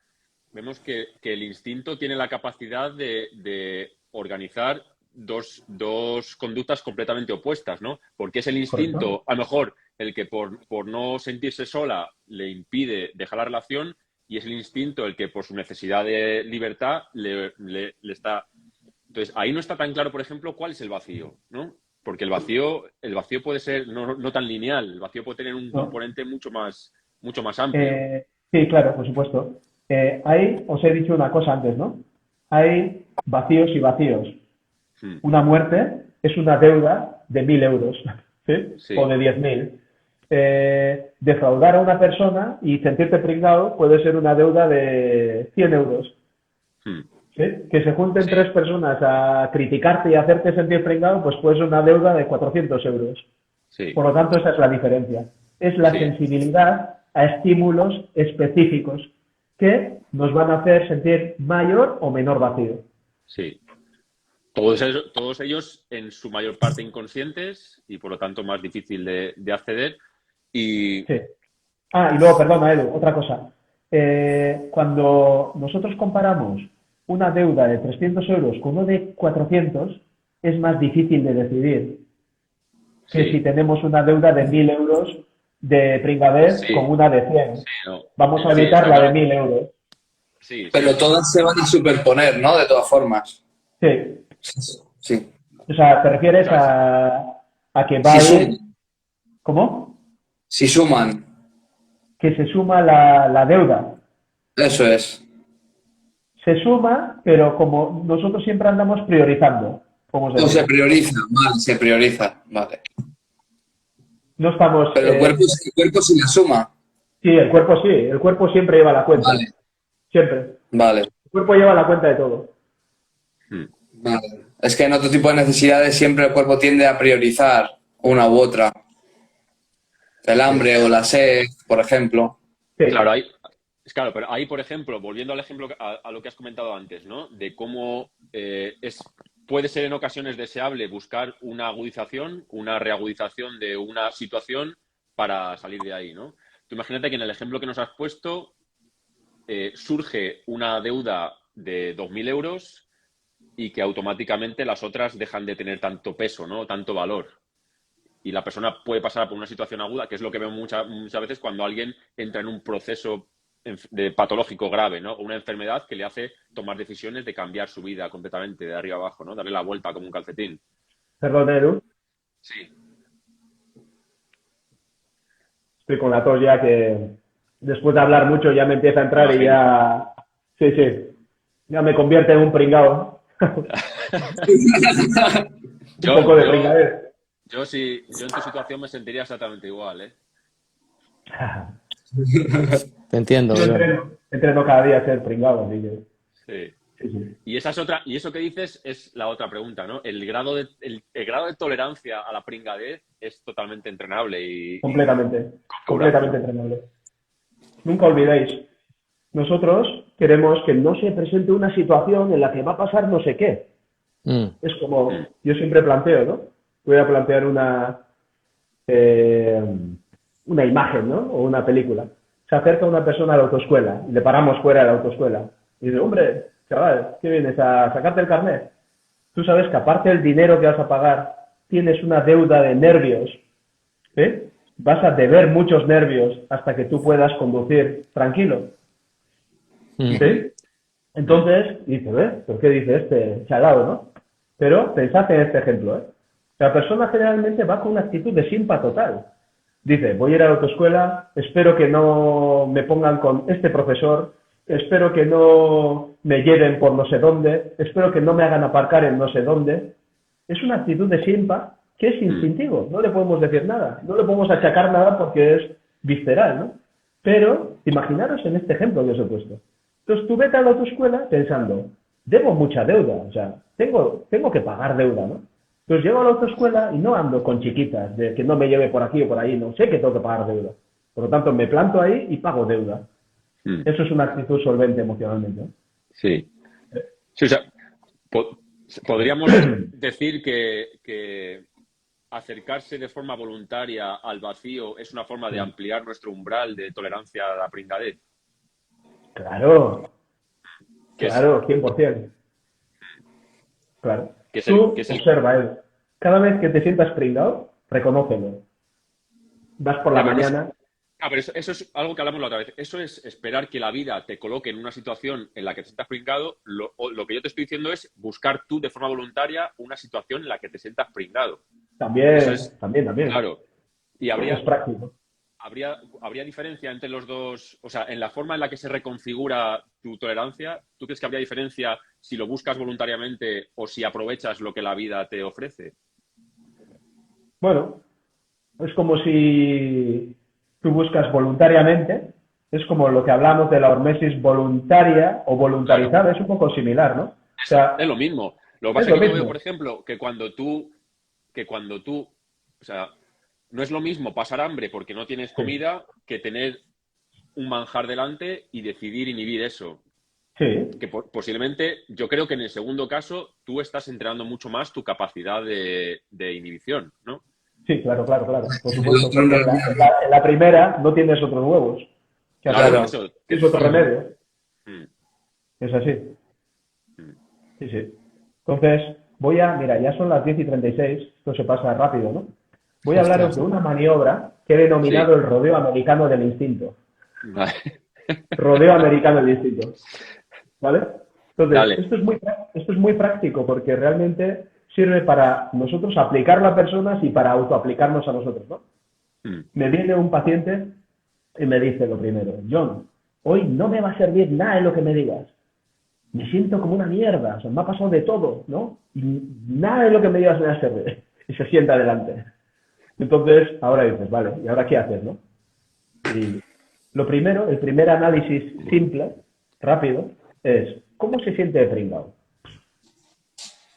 vemos que el instinto tiene la capacidad de organizar dos conductas completamente opuestas, ¿no? Porque es el instinto, a lo mejor, el que por no sentirse sola le impide dejar la relación, y es el instinto el que por su necesidad de libertad le está... Entonces, ahí no está tan claro, por ejemplo, cuál es el vacío, ¿no? Porque el vacío puede ser no tan lineal, el vacío puede tener un componente mucho más amplio. Sí, claro, por supuesto. Os he dicho una cosa antes, ¿no? Hay vacíos y vacíos. Una muerte es una deuda de 1.000 euros, ¿sí? O de 10.000. Defraudar a una persona y sentirte pringado puede ser una deuda de 100 euros. ¿Sí? Que se junten tres personas a criticarte y hacerte sentir pringado, pues puede ser una deuda de 400 euros. Por lo tanto, esa es la diferencia. Es la sensibilidad a estímulos específicos que nos van a hacer sentir mayor o menor vacío. Sí. Todos ellos en su mayor parte inconscientes y por lo tanto más difícil de acceder. Y Sí. Y luego, perdona, Edu, otra cosa. Cuando nosotros comparamos una deuda de 300 euros con uno de 400, es más difícil de decidir que sí, si tenemos una deuda de 1.000 euros de pringadez sí, con una de 100. sí, no. Vamos a Sí, evitar está la de claro. 1.000 euros. Sí, Pero sí. todas se van a superponer, ¿no? De todas formas. Sí. Sí. O sea, ¿te O refieres sea, a que va Si a suman. ir? ¿Cómo? Si suman. Que se suma la deuda. Eso es. Se suma, pero como nosotros siempre andamos priorizando, como os O se decía. prioriza, vale, se prioriza, vale. No estamos... Pero el cuerpo sí la suma. sí, el cuerpo siempre lleva la cuenta. Vale, Siempre. vale, El cuerpo lleva la cuenta de todo. vale. Es que en otro tipo de necesidades siempre el cuerpo tiende a priorizar una u otra. El hambre o la sed, por ejemplo. Sí, claro, claro, pero ahí, por ejemplo, volviendo al ejemplo a lo que has comentado antes, ¿no? De cómo puede ser en ocasiones deseable buscar una agudización, una reagudización de una situación para salir de ahí, ¿no? Tú imagínate que en el ejemplo que nos has puesto surge una deuda de 2.000 euros y que automáticamente las otras dejan de tener tanto peso, ¿no? Tanto valor. Y la persona puede pasar por una situación aguda, que es lo que vemos muchas veces cuando alguien entra en un proceso de patológico grave, ¿no? O una enfermedad que le hace tomar decisiones de cambiar su vida completamente de arriba abajo, ¿no? Darle la vuelta como un calcetín. perdón, Edu. Sí. Estoy con la tos ya que después de hablar mucho ya me empieza a Me entrar y imagino. ya... Sí, sí. Ya me convierte en un pringao. Un poco de pringadez. Yo en tu situación me sentiría exactamente igual, ¿eh? Te entiendo, Yo John. entreno cada día a ser pringao, así que... Sí. Sí, sí. Y esa es otra, y eso que dices es la otra pregunta, ¿no? El grado de tolerancia a la pringadez es totalmente entrenable y Completamente. configurable, Completamente ¿no? entrenable. Nunca olvidéis, nosotros queremos que no se presente una situación en la que va a pasar no sé qué. Mm, Es como, yo siempre planteo, ¿no? Voy a plantear eh, una imagen, ¿no? O una película. Se acerca una persona a la autoescuela y le paramos fuera de la autoescuela. Y dice, hombre, chaval, ¿qué vienes a sacarte el carnet? Tú sabes que aparte del dinero que vas a pagar, tienes una deuda de nervios, ¿eh? Vas a deber muchos nervios hasta que tú puedas conducir tranquilo. mm, ¿Sí? Entonces, dice, ¿por qué dice este chalado, no? Pero pensad en este ejemplo, ¿eh? La persona generalmente va con una actitud de simpa total. Dice, voy a ir a la autoescuela, espero que no me pongan con este profesor, espero que no me lleven por no sé dónde, espero que no me hagan aparcar en no sé dónde. Es una actitud de simpa que es instintivo, no le podemos decir nada, no le podemos achacar nada porque es visceral, ¿no? Pero imaginaros en este ejemplo que os he puesto. Entonces tú vete a la autoescuela pensando, debo mucha deuda, o sea, tengo que pagar deuda, ¿no? Entonces llego a la autoescuela y no ando con chiquitas, de que no me lleve por aquí o por ahí, no sé que tengo que pagar deuda. Por lo tanto, me planto ahí y pago deuda. Mm. Eso es una actitud solvente emocionalmente, ¿no? Sí. Sí, o sea, podríamos decir que acercarse de forma voluntaria al vacío es una forma de ampliar nuestro umbral de tolerancia a la pringadez. Claro, Que es, claro, 100%. Claro. que es el, Tú que es el, observa, Edu. Cada vez que te sientas pringado, reconócelo. Vas por la pero mañana. pero eso es algo que hablamos la otra vez. Eso es esperar que la vida te coloque en una situación en la que te sientas pringado. Lo que yo te estoy diciendo es buscar tú de forma voluntaria una situación en la que te sientas pringado. Eso También, es, también, también. claro. Y Es práctico. habría diferencia entre los dos, o sea, en la forma en la que se reconfigura tu tolerancia. ¿Tú crees que habría diferencia si lo buscas voluntariamente o si aprovechas lo que la vida te ofrece? Bueno, es como si tú buscas voluntariamente, es como lo que hablamos de la hormesis voluntaria o Claro. voluntarizada, es un poco similar, ¿no? O sea, Es lo mismo. Lo que es pasa lo es que yo veo, mismo. por ejemplo, o sea, no es lo mismo pasar hambre porque no tienes comida que tener un manjar delante y decidir inhibir eso. Sí, Que posiblemente, yo creo que en el segundo caso, tú estás entrenando mucho más tu capacidad de inhibición, ¿no? sí, claro, claro, claro, por El supuesto, otro porque no- en la primera no tienes otros huevos que Claro, hacer, por Claro. eso. es otro remedio, Mm, es así, mm. sí, sí. Entonces, mira, ya son las 10:36, esto se pasa rápido, ¿no? Voy a hablaros Ostras. de una maniobra que he denominado Sí. el rodeo americano del instinto. Vale. Rodeo americano del instinto. ¿Vale? Entonces, Dale. esto es muy práctico porque realmente sirve para nosotros aplicarlo a personas y para autoaplicarnos a nosotros, ¿no? Mm, Me viene un paciente y me dice lo primero: John, hoy no me va a servir nada de lo que me digas. Me siento como una mierda, o sea, me ha pasado de todo, ¿no? Y nada de lo que me digas me va a servir. Y se sienta adelante. Entonces, ahora dices, vale, ¿y ahora qué haces, no? Y lo primero, el primer análisis simple, rápido, es ¿cómo se siente de pringao?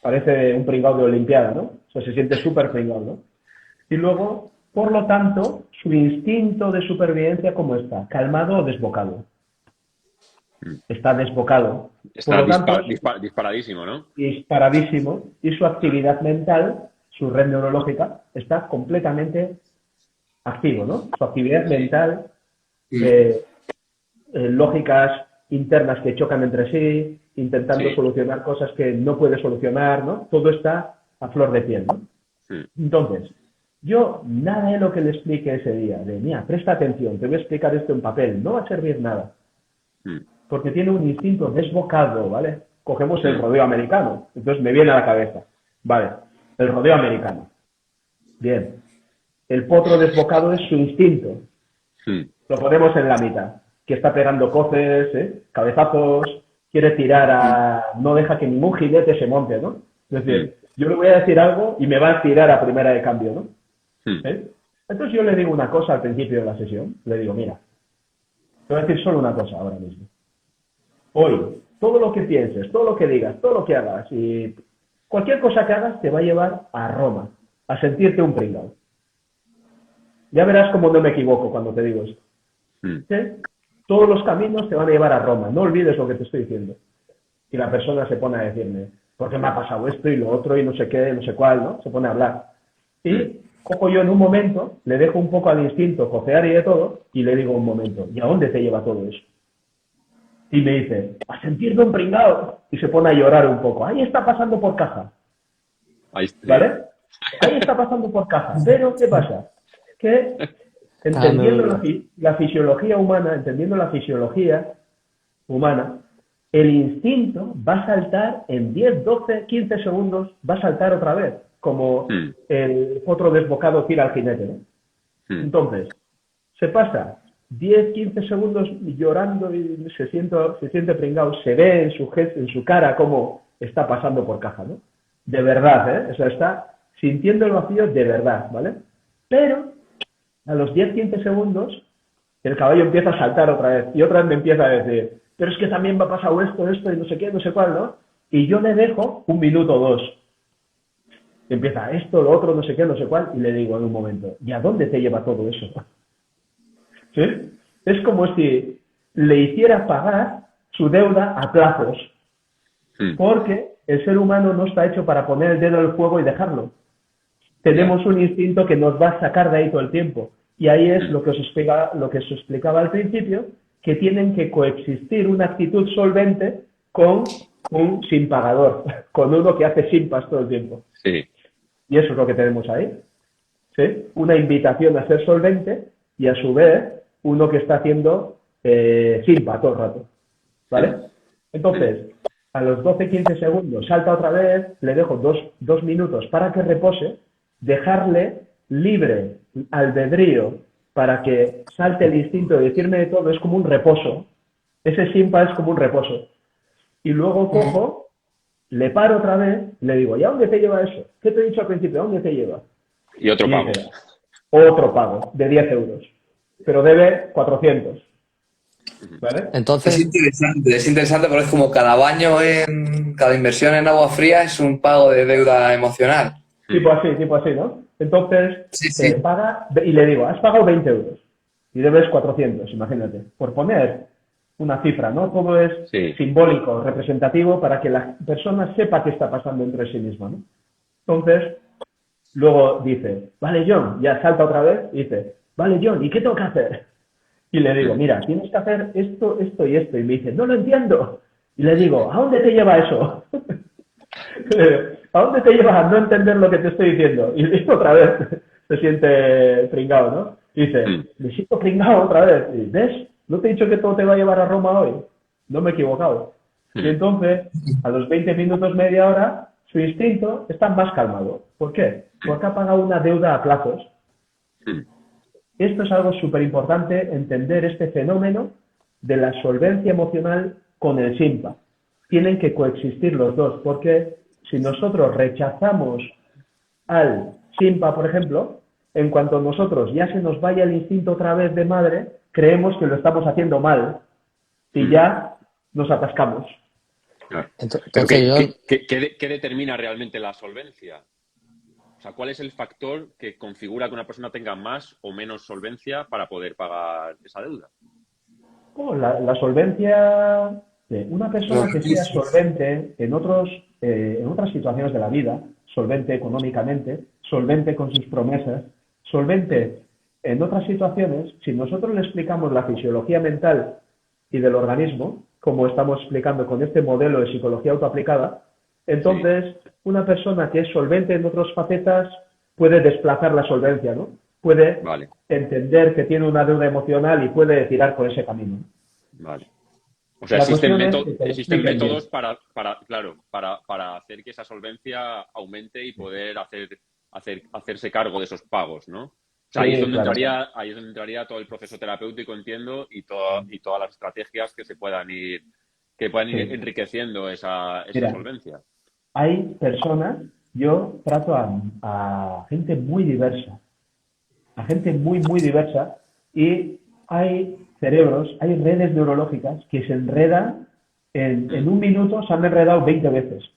Parece un pringao de Olimpiada, ¿no? O sea, se siente súper pringao, ¿no? Y luego, por lo tanto, su instinto de supervivencia, ¿cómo está? ¿Calmado o desbocado? Está desbocado. Por Está lo tanto, disparadísimo, ¿no? disparadísimo, y su actividad mental, su red neurológica, está completamente activo, ¿no? Su actividad mental, lógicas internas que chocan entre sí, intentando Sí. solucionar cosas que no puede solucionar, ¿no? Todo está a flor de piel, ¿no? Mm, Entonces, yo nada de lo que le explique ese día, de mira, presta atención, te voy a explicar esto en papel, no va a servir nada, mm, porque tiene un instinto desbocado, ¿vale? Cogemos el rodeo americano, entonces me viene a la cabeza, vale, el rodeo americano. Bien, el potro desbocado es su instinto, mm, lo ponemos en la mitad, que está pegando coces, cabezazos, quiere tirar no deja que ningún jinete se monte, ¿no? Es decir, yo le voy a decir algo y me va a tirar a primera de cambio, ¿no? mm. Entonces yo le digo una cosa al principio de la sesión, le digo, mira, te voy a decir solo una cosa ahora mismo. Hoy, todo lo que pienses, todo lo que digas, todo lo que hagas y cualquier cosa que hagas te va a llevar a Roma, a sentirte un pringao. Ya verás cómo no me equivoco cuando te digo esto. ¿Sí? Todos los caminos te van a llevar a Roma, no olvides lo que te estoy diciendo. Y la persona se pone a decirme, ¿por qué me ha pasado esto y lo otro y no sé qué, no sé cuál, ¿no? Se pone a hablar. Y cojo yo en un momento, le dejo un poco al instinto cojear y de todo, y le digo un momento, ¿y a dónde te lleva todo eso? Y me dice, a sentirme un pringao. Y se pone a llorar un poco. Ahí está pasando por caja. Ahí está. ¿Vale? Ahí está pasando por caja. Pero, ¿qué pasa? Que entendiendo la fisiología humana, el instinto va a saltar en 10, 12, 15 segundos, va a saltar otra vez, como el potro desbocado tira al jinete, ¿no? Entonces, se pasa 10, 15 segundos llorando y se siente pringao, se ve en su cara cómo está pasando por caja, ¿no? De verdad, ¿eh? O sea, está sintiendo el vacío de verdad, ¿vale? Pero a los 10, 15 segundos, el caballo empieza a saltar otra vez y otra vez me empieza a decir, pero es que también me ha pasado esto y no sé qué, no sé cuál, ¿no? Y yo le dejo 1 minuto o 2. Empieza esto, lo otro, no sé qué, no sé cuál, y le digo en un momento, ¿y a dónde te lleva todo eso? ¿Sí? Es como si le hiciera pagar su deuda a plazos, porque el ser humano no está hecho para poner el dedo en el fuego y dejarlo. Tenemos un instinto que nos va a sacar de ahí todo el tiempo. Y ahí es lo que os explicaba al principio, que tienen que coexistir una actitud solvente con un sin pagador, con uno que hace simpas todo el tiempo. Sí. Y eso es lo que tenemos ahí. ¿Sí? Una invitación a ser solvente y a su vez uno que está haciendo simpa todo el rato. ¿Vale? Entonces, a los 12-15 segundos salta otra vez, le dejo dos minutos para que repose, dejarle libre albedrío para que salte el instinto de decirme de todo, es como un reposo. Ese simpa es como un reposo. Y luego cojo, le paro otra vez, le digo, ¿y a dónde te lleva eso? ¿Qué te he dicho al principio? ¿A dónde te lleva? Y otro pago. Dice, otro pago de 10 euros. Pero debe 400. ¿Vale? Entonces, Es interesante porque es como cada baño cada inversión en agua fría es un pago de deuda emocional. Tipo así, ¿no? Entonces, Sí. paga, y le digo, has pagado 20 euros. y debes 400, imagínate. Por poner una cifra, ¿no? Todo es Sí. simbólico, representativo, para que la persona sepa qué está pasando entre sí misma, ¿no? Entonces, luego dice, vale, John, ya salta otra vez y dice, vale, John, ¿y qué tengo que hacer? Y le digo, mira, tienes que hacer esto, esto y esto. Y me dice, no lo entiendo. Y le digo, ¿a dónde te lleva eso? ¿A dónde te lleva a no entender lo que te estoy diciendo? Y otra vez se siente pringado, ¿no? Y dice, me siento pringado otra vez. Y, ¿ves? ¿No te he dicho que todo te va a llevar a Roma hoy? No me he equivocado. Y entonces, a los 20 minutos, media hora, su instinto está más calmado. ¿Por qué? Porque ha pagado una deuda a plazos. Esto es algo súper importante, entender este fenómeno de la solvencia emocional con el SIMPA. Tienen que coexistir los dos, porque si nosotros rechazamos al SIMPA, por ejemplo, en cuanto nosotros ya se nos vaya el instinto otra vez de madre, creemos que lo estamos haciendo mal y ya nos atascamos. Claro. Entonces, Pero yo, ¿qué determina realmente la solvencia? O sea, ¿cuál es el factor que configura que una persona tenga más o menos solvencia para poder pagar esa deuda? La solvencia de una persona que sea solvente en otras situaciones de la vida, solvente económicamente, solvente con sus promesas, solvente en otras situaciones, si nosotros le explicamos la fisiología mental y del organismo, como estamos explicando con este modelo de psicología autoaplicada, entonces una persona que es solvente en otras facetas puede desplazar la solvencia, ¿no? Puede entender que tiene una deuda emocional y puede tirar por ese camino. Vale. O sea, La existen cuestión es que te lo existen expliquen métodos bien. para hacer que esa solvencia aumente y poder hacerse cargo de esos pagos, ¿no? O sea, Sí, ahí es donde claro. entraría todo el proceso terapéutico, entiendo, y todas las estrategias que puedan ir Sí. enriqueciendo esa Mira, solvencia. hay personas, yo trato a gente muy diversa, muy diversa, y hay cerebros, hay redes neurológicas que se enredan, en un minuto se han enredado 20 veces.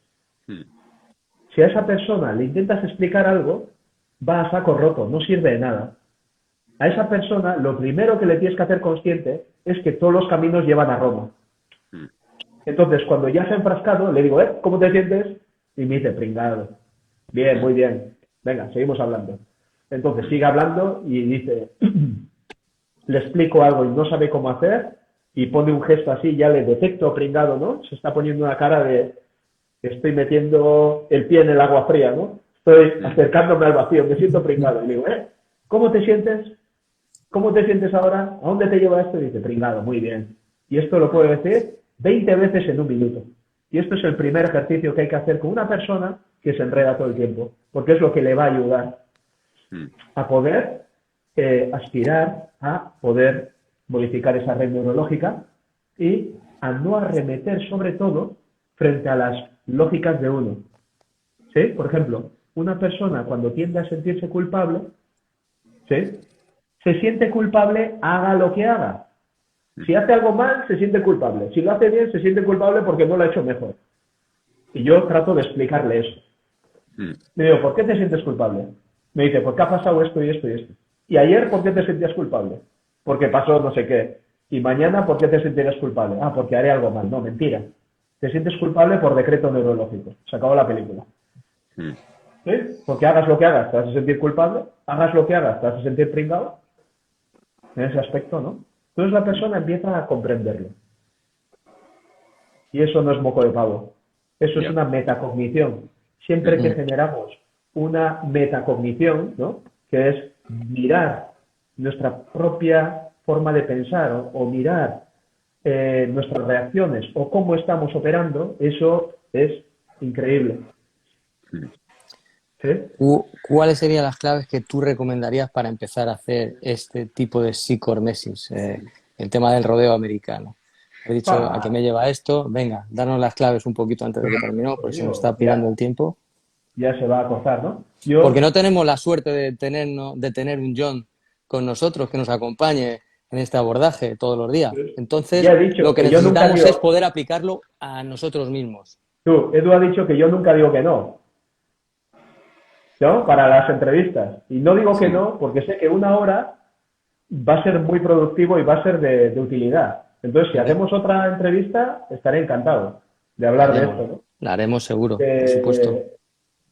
Si a esa persona le intentas explicar algo, va a saco roto, no sirve de nada. A esa persona lo primero que le tienes que hacer consciente es que todos los caminos llevan a Roma. Entonces, cuando ya se ha enfrascado, le digo, ¿cómo te sientes? Y me dice, pringado. Bien, muy bien. Venga, seguimos hablando. Entonces sigue hablando y dice, le explico algo y no sabe cómo hacer, y pone un gesto así, ya le detecto pringado, ¿no? Se está poniendo una cara de, estoy metiendo el pie en el agua fría, ¿no? Estoy acercándome al vacío, me siento pringado. Y le digo, ¿cómo te sientes? ¿Cómo te sientes ahora? ¿A dónde te lleva esto? Y dice, pringado, muy bien. Y esto lo puedo decir 20 veces en un minuto. Y esto es el primer ejercicio que hay que hacer con una persona que se enreda todo el tiempo, porque es lo que le va a ayudar a poder aspirar a poder modificar esa red neurológica y a no arremeter sobre todo frente a las lógicas de uno. ¿Sí? Por ejemplo, una persona cuando tiende a sentirse culpable, ¿sí? Se siente culpable, haga lo que haga. Si hace algo mal, se siente culpable. Si lo hace bien, se siente culpable porque no lo ha hecho mejor. Y yo trato de explicarle eso. Le digo, ¿por qué te sientes culpable? Me dice, porque ha pasado esto y esto y esto. ¿Y ayer por qué te sentías culpable? Porque pasó no sé qué. ¿Y mañana por qué te sentirías culpable? Ah, porque haré algo mal. No, mentira. Te sientes culpable por decreto neurológico. Se acabó la película. ¿Sí? Porque hagas lo que hagas, te vas a sentir culpable. Hagas lo que hagas, te vas a sentir pringado. En ese aspecto, ¿no? Entonces la persona empieza a comprenderlo. Y eso no es moco de pavo. Eso es una metacognición. Siempre que generamos una metacognición, ¿no? Que es mirar nuestra propia forma de pensar o mirar nuestras reacciones o cómo estamos operando, eso es increíble. ¿Sí? ¿Cuáles serían las claves que tú recomendarías para empezar a hacer este tipo de psicohormesis? El tema del rodeo americano. He dicho, ¿a qué me lleva esto? Venga, danos las claves un poquito antes de que terminemos, porque se nos está pirando el tiempo. Ya se va a acostar, ¿no? Porque no tenemos la suerte de tener un John con nosotros que nos acompañe en este abordaje todos los días. Entonces, lo que necesitamos es poder aplicarlo a nosotros mismos. Edu ha dicho que yo nunca digo que no. ¿No? Para las entrevistas. Y no digo que no, porque sé que 1 hora va a ser muy productivo y va a ser de utilidad. Entonces, si hacemos otra entrevista, estaré encantado de hablar de esto, ¿no? La haremos seguro, por supuesto.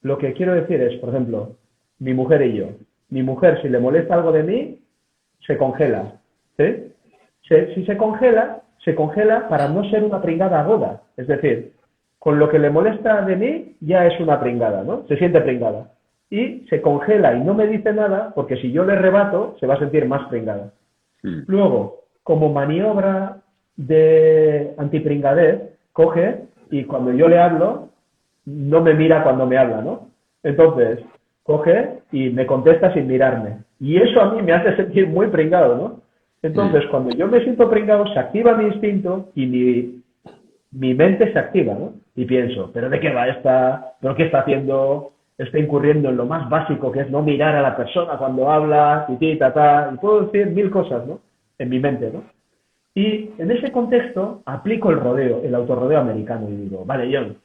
Lo que quiero decir es, por ejemplo, mi mujer y yo. Mi mujer, si le molesta algo de mí, se congela. ¿Sí? Si se congela para no ser una pringada aguda. Es decir, con lo que le molesta de mí, ya es una pringada, ¿no? Se siente pringada. Y se congela y no me dice nada, porque si yo le rebato, se va a sentir más pringada. Luego, como maniobra de antipringadez, coge y cuando yo le hablo, no me mira cuando me habla, ¿no? Entonces, coge y me contesta sin mirarme. Y eso a mí me hace sentir muy pringado, ¿no? Entonces, cuando yo me siento pringado, se activa mi instinto y mi mente se activa, ¿no? Y pienso, ¿pero de qué va esta? ¿Pero qué está haciendo? Está incurriendo en lo más básico, que es no mirar a la persona cuando habla, y puedo decir 1000 cosas, ¿no? En mi mente, ¿no? Y en ese contexto aplico el rodeo, el autorrodeo americano, y digo, vale, John,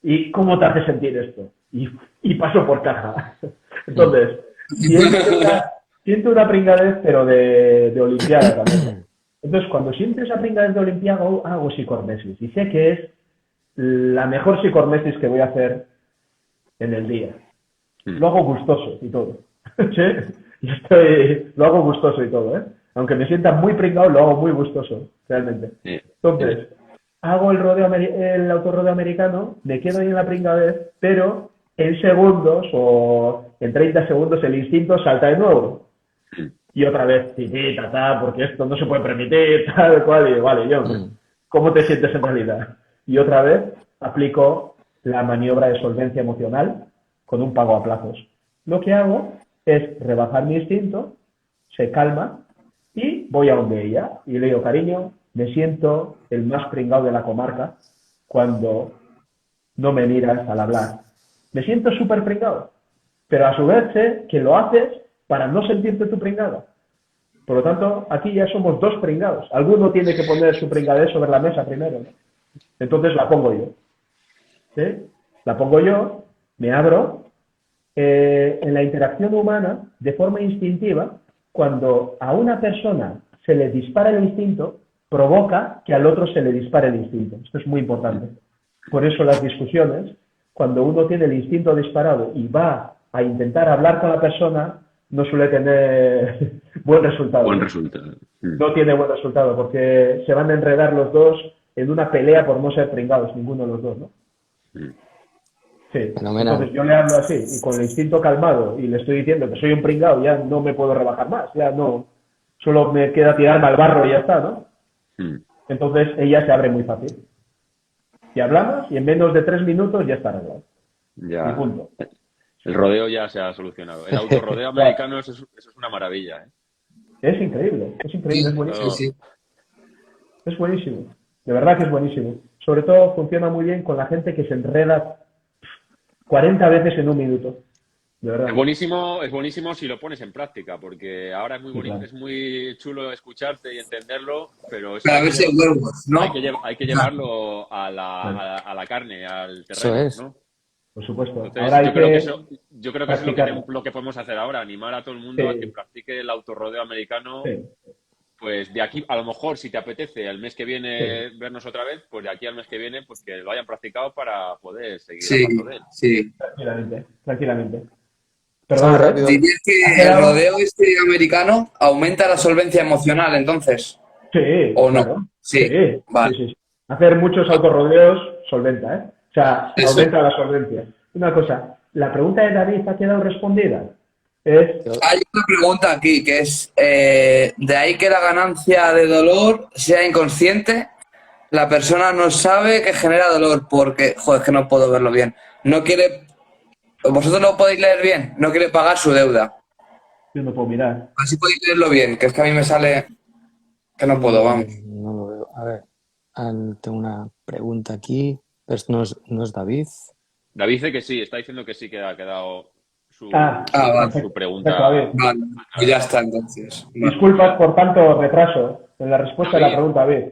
¿y cómo te hace sentir esto? Y paso por caja. Entonces, siento una pringadez, pero de olimpiada también. Entonces, cuando siento esa pringadez de olimpiada, hago psicormesis. Y sé que es la mejor psicormesis que voy a hacer en el día. Lo hago gustoso y todo. ¿Sí? Lo hago gustoso y todo, ¿eh? Aunque me sienta muy pringado, lo hago muy gustoso, realmente. Entonces, hago el autorrodeo americano, me quedo ahí en la pringadez, pero en segundos o en 30 segundos el instinto salta de nuevo. Y otra vez, porque esto no se puede permitir, tal cual, y digo, vale, John, ¿cómo te sientes en realidad? Y otra vez aplico la maniobra de solvencia emocional con un pago a plazos. Lo que hago es rebajar mi instinto, se calma, y voy a donde ella y le digo, cariño, me siento el más pringado de la comarca cuando no me miras al hablar. Me siento súper pringado, pero a su vez sé que lo haces para no sentirte tú pringado. Por lo tanto, aquí ya somos dos pringados. Alguno tiene que poner su pringadez sobre la mesa primero, ¿no? Entonces la pongo yo. ¿Sí? La pongo yo, me abro. En la interacción humana, de forma instintiva, cuando a una persona se le dispara el instinto, provoca que al otro se le dispare el instinto. Esto es muy importante. Por eso las discusiones, cuando uno tiene el instinto disparado y va a intentar hablar con la persona, no suele tener buen resultado. No tiene buen resultado, porque se van a enredar los dos en una pelea por no ser pringados, ninguno de los dos, ¿no? Sí. Entonces yo le hablo así y con el instinto calmado y le estoy diciendo que soy un pringado, ya no me puedo rebajar más, ya no, solo me queda tirarme al barro y ya está, ¿no? Entonces ella se abre muy fácil. Y hablamos y en menos de 3 minutos ya está arreglado. Ya. Y punto. El rodeo ya se ha solucionado. El autorrodeo americano, eso es una maravilla, ¿eh? Es increíble, es buenísimo. Sí. Es buenísimo, de verdad que es buenísimo. Sobre todo funciona muy bien con la gente que se enreda 40 veces en un minuto. De verdad. Es buenísimo si lo pones en práctica, porque ahora es muy bonito, claro. Es muy chulo escucharte y entenderlo, pero eso hay que llevarlo a la carne, al terreno, ¿no? Por supuesto. Entonces, ahora yo creo que eso es lo que podemos hacer ahora, animar a todo el mundo a que practique el autorrodeo americano. Pues de aquí, a lo mejor, si te apetece el mes que viene vernos otra vez, pues de aquí al mes que viene, pues que lo hayan practicado para poder seguir hablando de él. Sí, tranquilamente. Perdón, ¿dirías que el rodeo americano aumenta la solvencia emocional, entonces? Sí. ¿O no? Claro. Sí. Vale. Sí. Hacer muchos autorrodeos solventa, ¿eh? O sea, aumenta la solvencia. Una cosa, la pregunta de David ha quedado respondida. Hay una pregunta aquí que es, de ahí que la ganancia de dolor sea inconsciente, la persona no sabe que genera dolor porque, joder, es que no puedo verlo bien, no quiere, vosotros lo podéis leer bien, no quiere pagar su deuda. Yo no puedo mirar. Así podéis leerlo bien, que es que a mí me sale que no puedo, vamos. No lo veo. A ver, tengo una pregunta aquí, pero no es David. David dice que sí, está diciendo que sí que ha quedado su pregunta. Vale, pues ya está entonces. Disculpas por tanto retraso en la respuesta a la pregunta, David.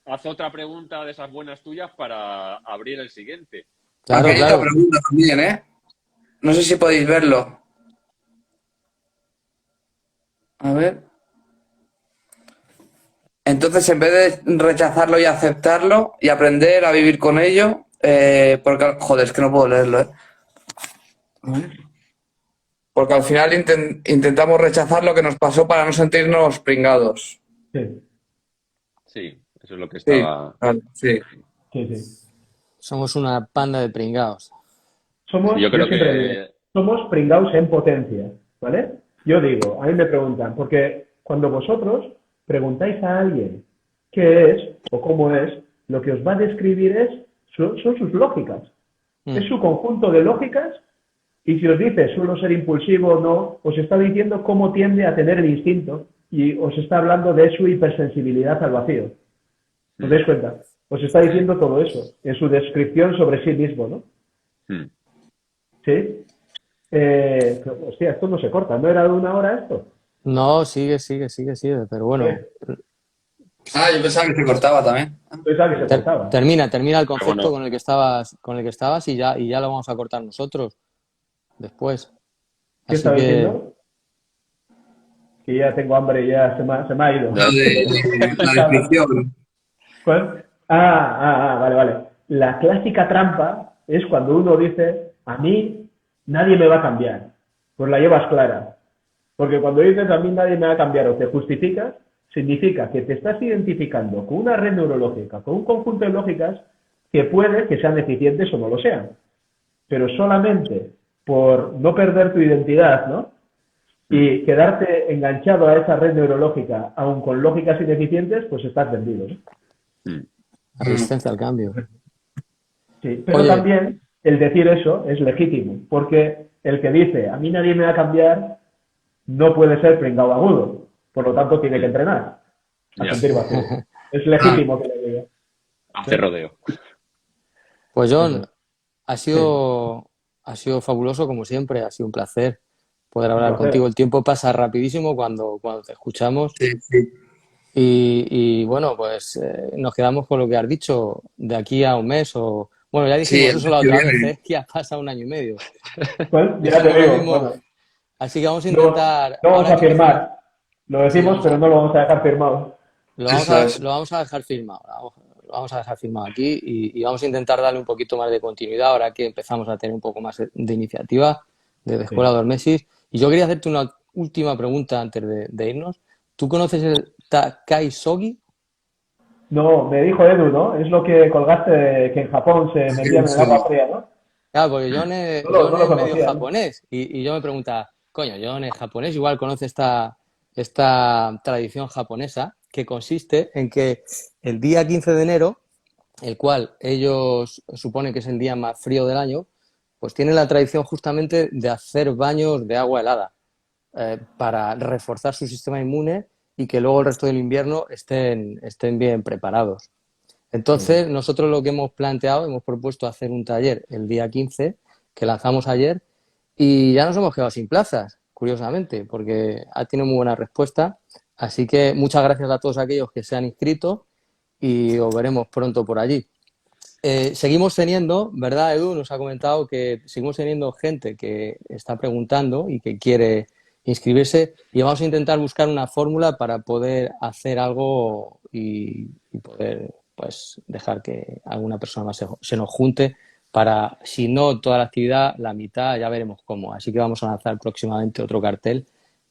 Haz otra pregunta de esas buenas tuyas para abrir el siguiente. Claro. Hay otra pregunta también, ¿eh? No sé si podéis verlo. A ver. Entonces, en vez de rechazarlo y aceptarlo y aprender a vivir con ello, porque, joder, es que no puedo leerlo, ¿eh? Porque al final intentamos rechazar lo que nos pasó para no sentirnos pringados. Sí, Sí, eso es lo que Sí, estaba. vale, sí. sí, sí. Somos una panda de pringados. Somos, Yo yo creo siempre digo, que. somos pringados en potencia, ¿vale? Yo digo, a mí me preguntan, porque cuando vosotros preguntáis a alguien qué es o cómo es, lo que os va a describir son sus lógicas. Es Mm. su conjunto de lógicas y si os dice suelo ser impulsivo o no, os está diciendo cómo tiende a tener el instinto y os está hablando de su hipersensibilidad al vacío. ¿Os Mm, dais cuenta? Os está diciendo todo eso en su descripción sobre sí mismo, ¿no? mm. ¿Sí? Hostia, esto no se corta, ¿no era de 1 hora esto? No, sigue, pero bueno, Joder, Ah, yo pensaba que se cortaba también. pensaba que se cortaba. termina el Pero concepto bueno, con el que estabas y ya lo vamos a cortar nosotros después. ¿Qué Así estaba que, diciendo? Que ya tengo hambre, ya se me ha ido. Lo de la descripción. ¿Cuál? Vale, vale. La clásica trampa es cuando uno dice, a mí nadie me va a cambiar. Pues la llevas clara. Porque cuando dices a mí nadie me va a cambiar o te justificas, significa que te estás identificando con una red neurológica, con un conjunto de lógicas que puede que sean eficientes o no lo sean. Pero solamente por no perder tu identidad, ¿no? mm, Y quedarte enganchado a esa red neurológica, aun con lógicas ineficientes, pues estás vendido, ¿no? mm. la resistencia al cambio. Sí, pero Oye, también el decir eso es legítimo, porque el que dice a mí nadie me va a cambiar no puede ser pringado agudo, por lo tanto tiene que entrenar a Ya, sentir vacío. Es Ah, legítimo que le diga. hace ¿Sí? rodeo. pues Eso John, es. ha Sí, sido, ha sido fabuloso como siempre, ha sido un placer poder un hablar contigo. placer. El tiempo pasa rapidísimo cuando te escuchamos. sí, sí. Y bueno, pues nos quedamos con lo que has dicho de aquí a un mes o... Bueno, ya Sí, dijimos el eso mes la que otra vez, viene. ¿eh? Que ha pasado 1 año y medio. Pues ya te Dijimos lo digo, mismo. bueno, Así que vamos a no, intentar, no vamos ahora a que empezamos, firmar. Lo sí, decimos, pero no lo vamos a dejar firmado. Eso es. lo vamos a dejar firmado. Lo vamos a dejar firmado aquí y vamos a intentar darle un poquito más de continuidad ahora que empezamos a tener un poco más de iniciativa desde Escuela Sí. de Hormesis. Y yo quería hacerte una última pregunta antes de irnos. ¿Tú conoces el Takai Sogi? No, me dijo Edu, ¿no? Es lo que colgaste que en Japón se Sí, metían en el agua sí. fría, ¿no? Claro, porque John No es, lo, John no lo es medio conocía, ¿no? japonés y yo me preguntaba, coño, John es japonés, igual conoce esta tradición japonesa que consiste en que el día 15 de enero, el cual ellos suponen que es el día más frío del año, pues tienen la tradición justamente de hacer baños de agua helada para reforzar su sistema inmune y que luego el resto del invierno estén bien preparados. Entonces, nosotros lo que hemos planteado, hemos propuesto hacer un taller el día 15, que lanzamos ayer, y ya nos hemos quedado sin plazas, curiosamente, porque ha tenido muy buena respuesta. Así que muchas gracias a todos aquellos que se han inscrito y os veremos pronto por allí. Seguimos teniendo, ¿verdad, Edu? Nos ha comentado que seguimos teniendo gente que está preguntando y que quiere inscribirse y vamos a intentar buscar una fórmula para poder hacer algo y poder pues dejar que alguna persona más se nos junte para, si no toda la actividad, la mitad, ya veremos cómo. Así que vamos a lanzar próximamente otro cartel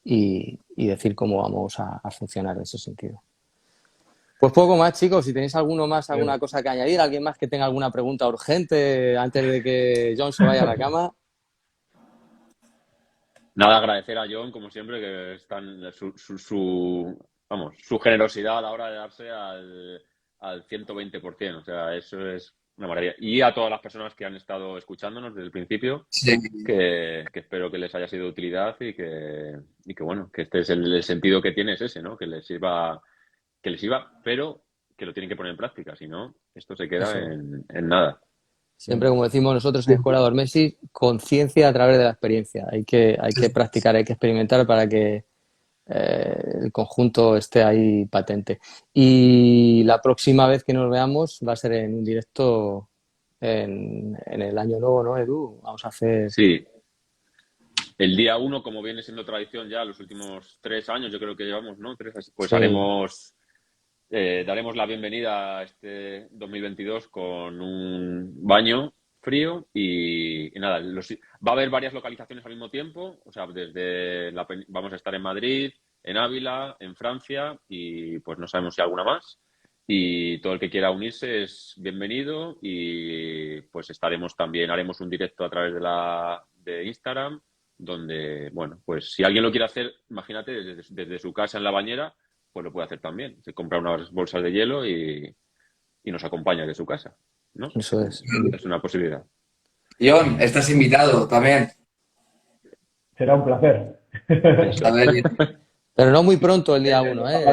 y decir cómo vamos a funcionar en ese sentido. Pues poco más, chicos. Si tenéis alguno más, alguna cosa que añadir, alguien más que tenga alguna pregunta urgente antes de que John se vaya a la cama. Nada, agradecer a John, como siempre, que están vamos, su generosidad a la hora de darse al 120%. O sea, eso es una maravilla. Y a todas las personas que han estado escuchándonos desde el principio, Sí, que espero que les haya sido de utilidad y que bueno, que este es el sentido que tiene es ese, ¿no? Que les sirva, pero que lo tienen que poner en práctica, si no, esto se queda Eso. en nada. Siempre, como decimos nosotros en Escuela de Hormesis, conciencia a través de la experiencia. Hay que practicar, hay que experimentar para que el conjunto esté ahí patente. Y la próxima vez que nos veamos va a ser en un directo en el año nuevo, ¿no, Edu? Vamos a hacer... Sí, el día 1, como viene siendo tradición ya los últimos 3 años, yo creo que llevamos, ¿no? Pues Sí, haremos daremos la bienvenida a este 2022 con un baño frío y nada, va a haber varias localizaciones al mismo tiempo, o sea, vamos a estar en Madrid, en Ávila, en Francia y pues no sabemos si alguna más. Y todo el que quiera unirse es bienvenido y pues haremos un directo a través de Instagram donde, bueno, pues si alguien lo quiere hacer, imagínate, desde su casa en la bañera, pues lo puede hacer también. Se compra unas bolsas de hielo y nos acompaña de su casa, ¿no? Eso es. Es una posibilidad. John, estás invitado también. Será un placer. A ver, Pero no muy pronto el día 1, ¿eh?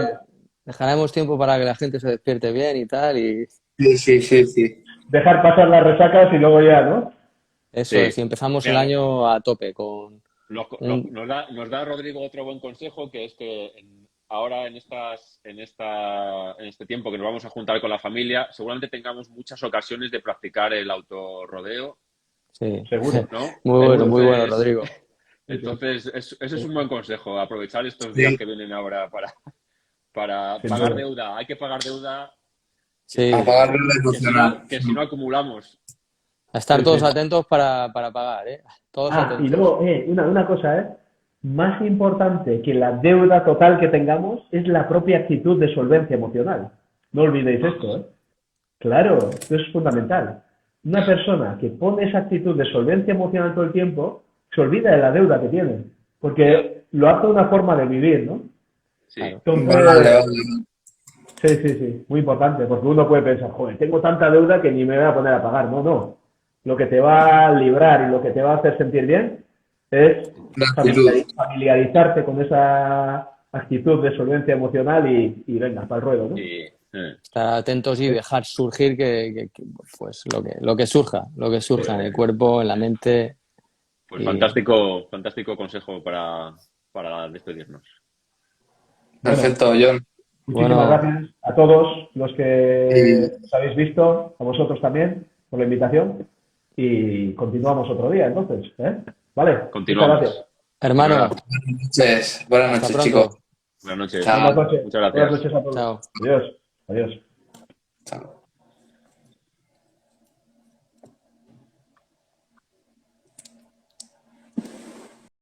Dejaremos tiempo para que la gente se despierte bien y tal. Y sí. Dejar pasar las resacas y luego ya, ¿no? eso Sí. es, y empezamos el año a tope con... Nos da Rodrigo otro buen consejo, que es que ahora en este tiempo que nos vamos a juntar con la familia, seguramente tengamos muchas ocasiones de practicar el autorrodeo. Sí, Seguro. ¿No? muy bueno, Rodrigo. Entonces, ese es un buen consejo, aprovechar estos días que vienen ahora para pagar deuda. Hay que pagar deuda. Sí. A pagar la emocional. Que si no acumulamos. A estar todos atentos para pagar, ¿eh? Todos atentos. Y luego, una cosa, más importante que la deuda total que tengamos es la propia actitud de solvencia emocional. No olvidéis esto, ¿eh? Claro, esto es fundamental. Una persona que pone esa actitud de solvencia emocional todo el tiempo se olvida de la deuda que tiene, porque lo hace una forma de vivir, ¿no? Sí. Entonces, sí, muy importante, porque uno puede pensar, joder, tengo tanta deuda que ni me voy a poner a pagar. No. Lo que te va a librar y lo que te va a hacer sentir bien es familiarizarte con esa actitud de solvencia emocional y venga, para el ruedo, ¿no? Sí. Estar atentos y dejar surgir pues lo que surja en el cuerpo, en la mente. Pues fantástico consejo para despedirnos. Perfecto, John. Muchísimas gracias a todos los que os habéis visto, a vosotros también, por la invitación. Y continuamos otro día, entonces, ¿vale? Continuamos. Muchas gracias. Hermano. Buenas noches, chicos. Buenas noches. Chao. Muchas gracias. Buenas noches a todos. Chao. Adiós. Chao.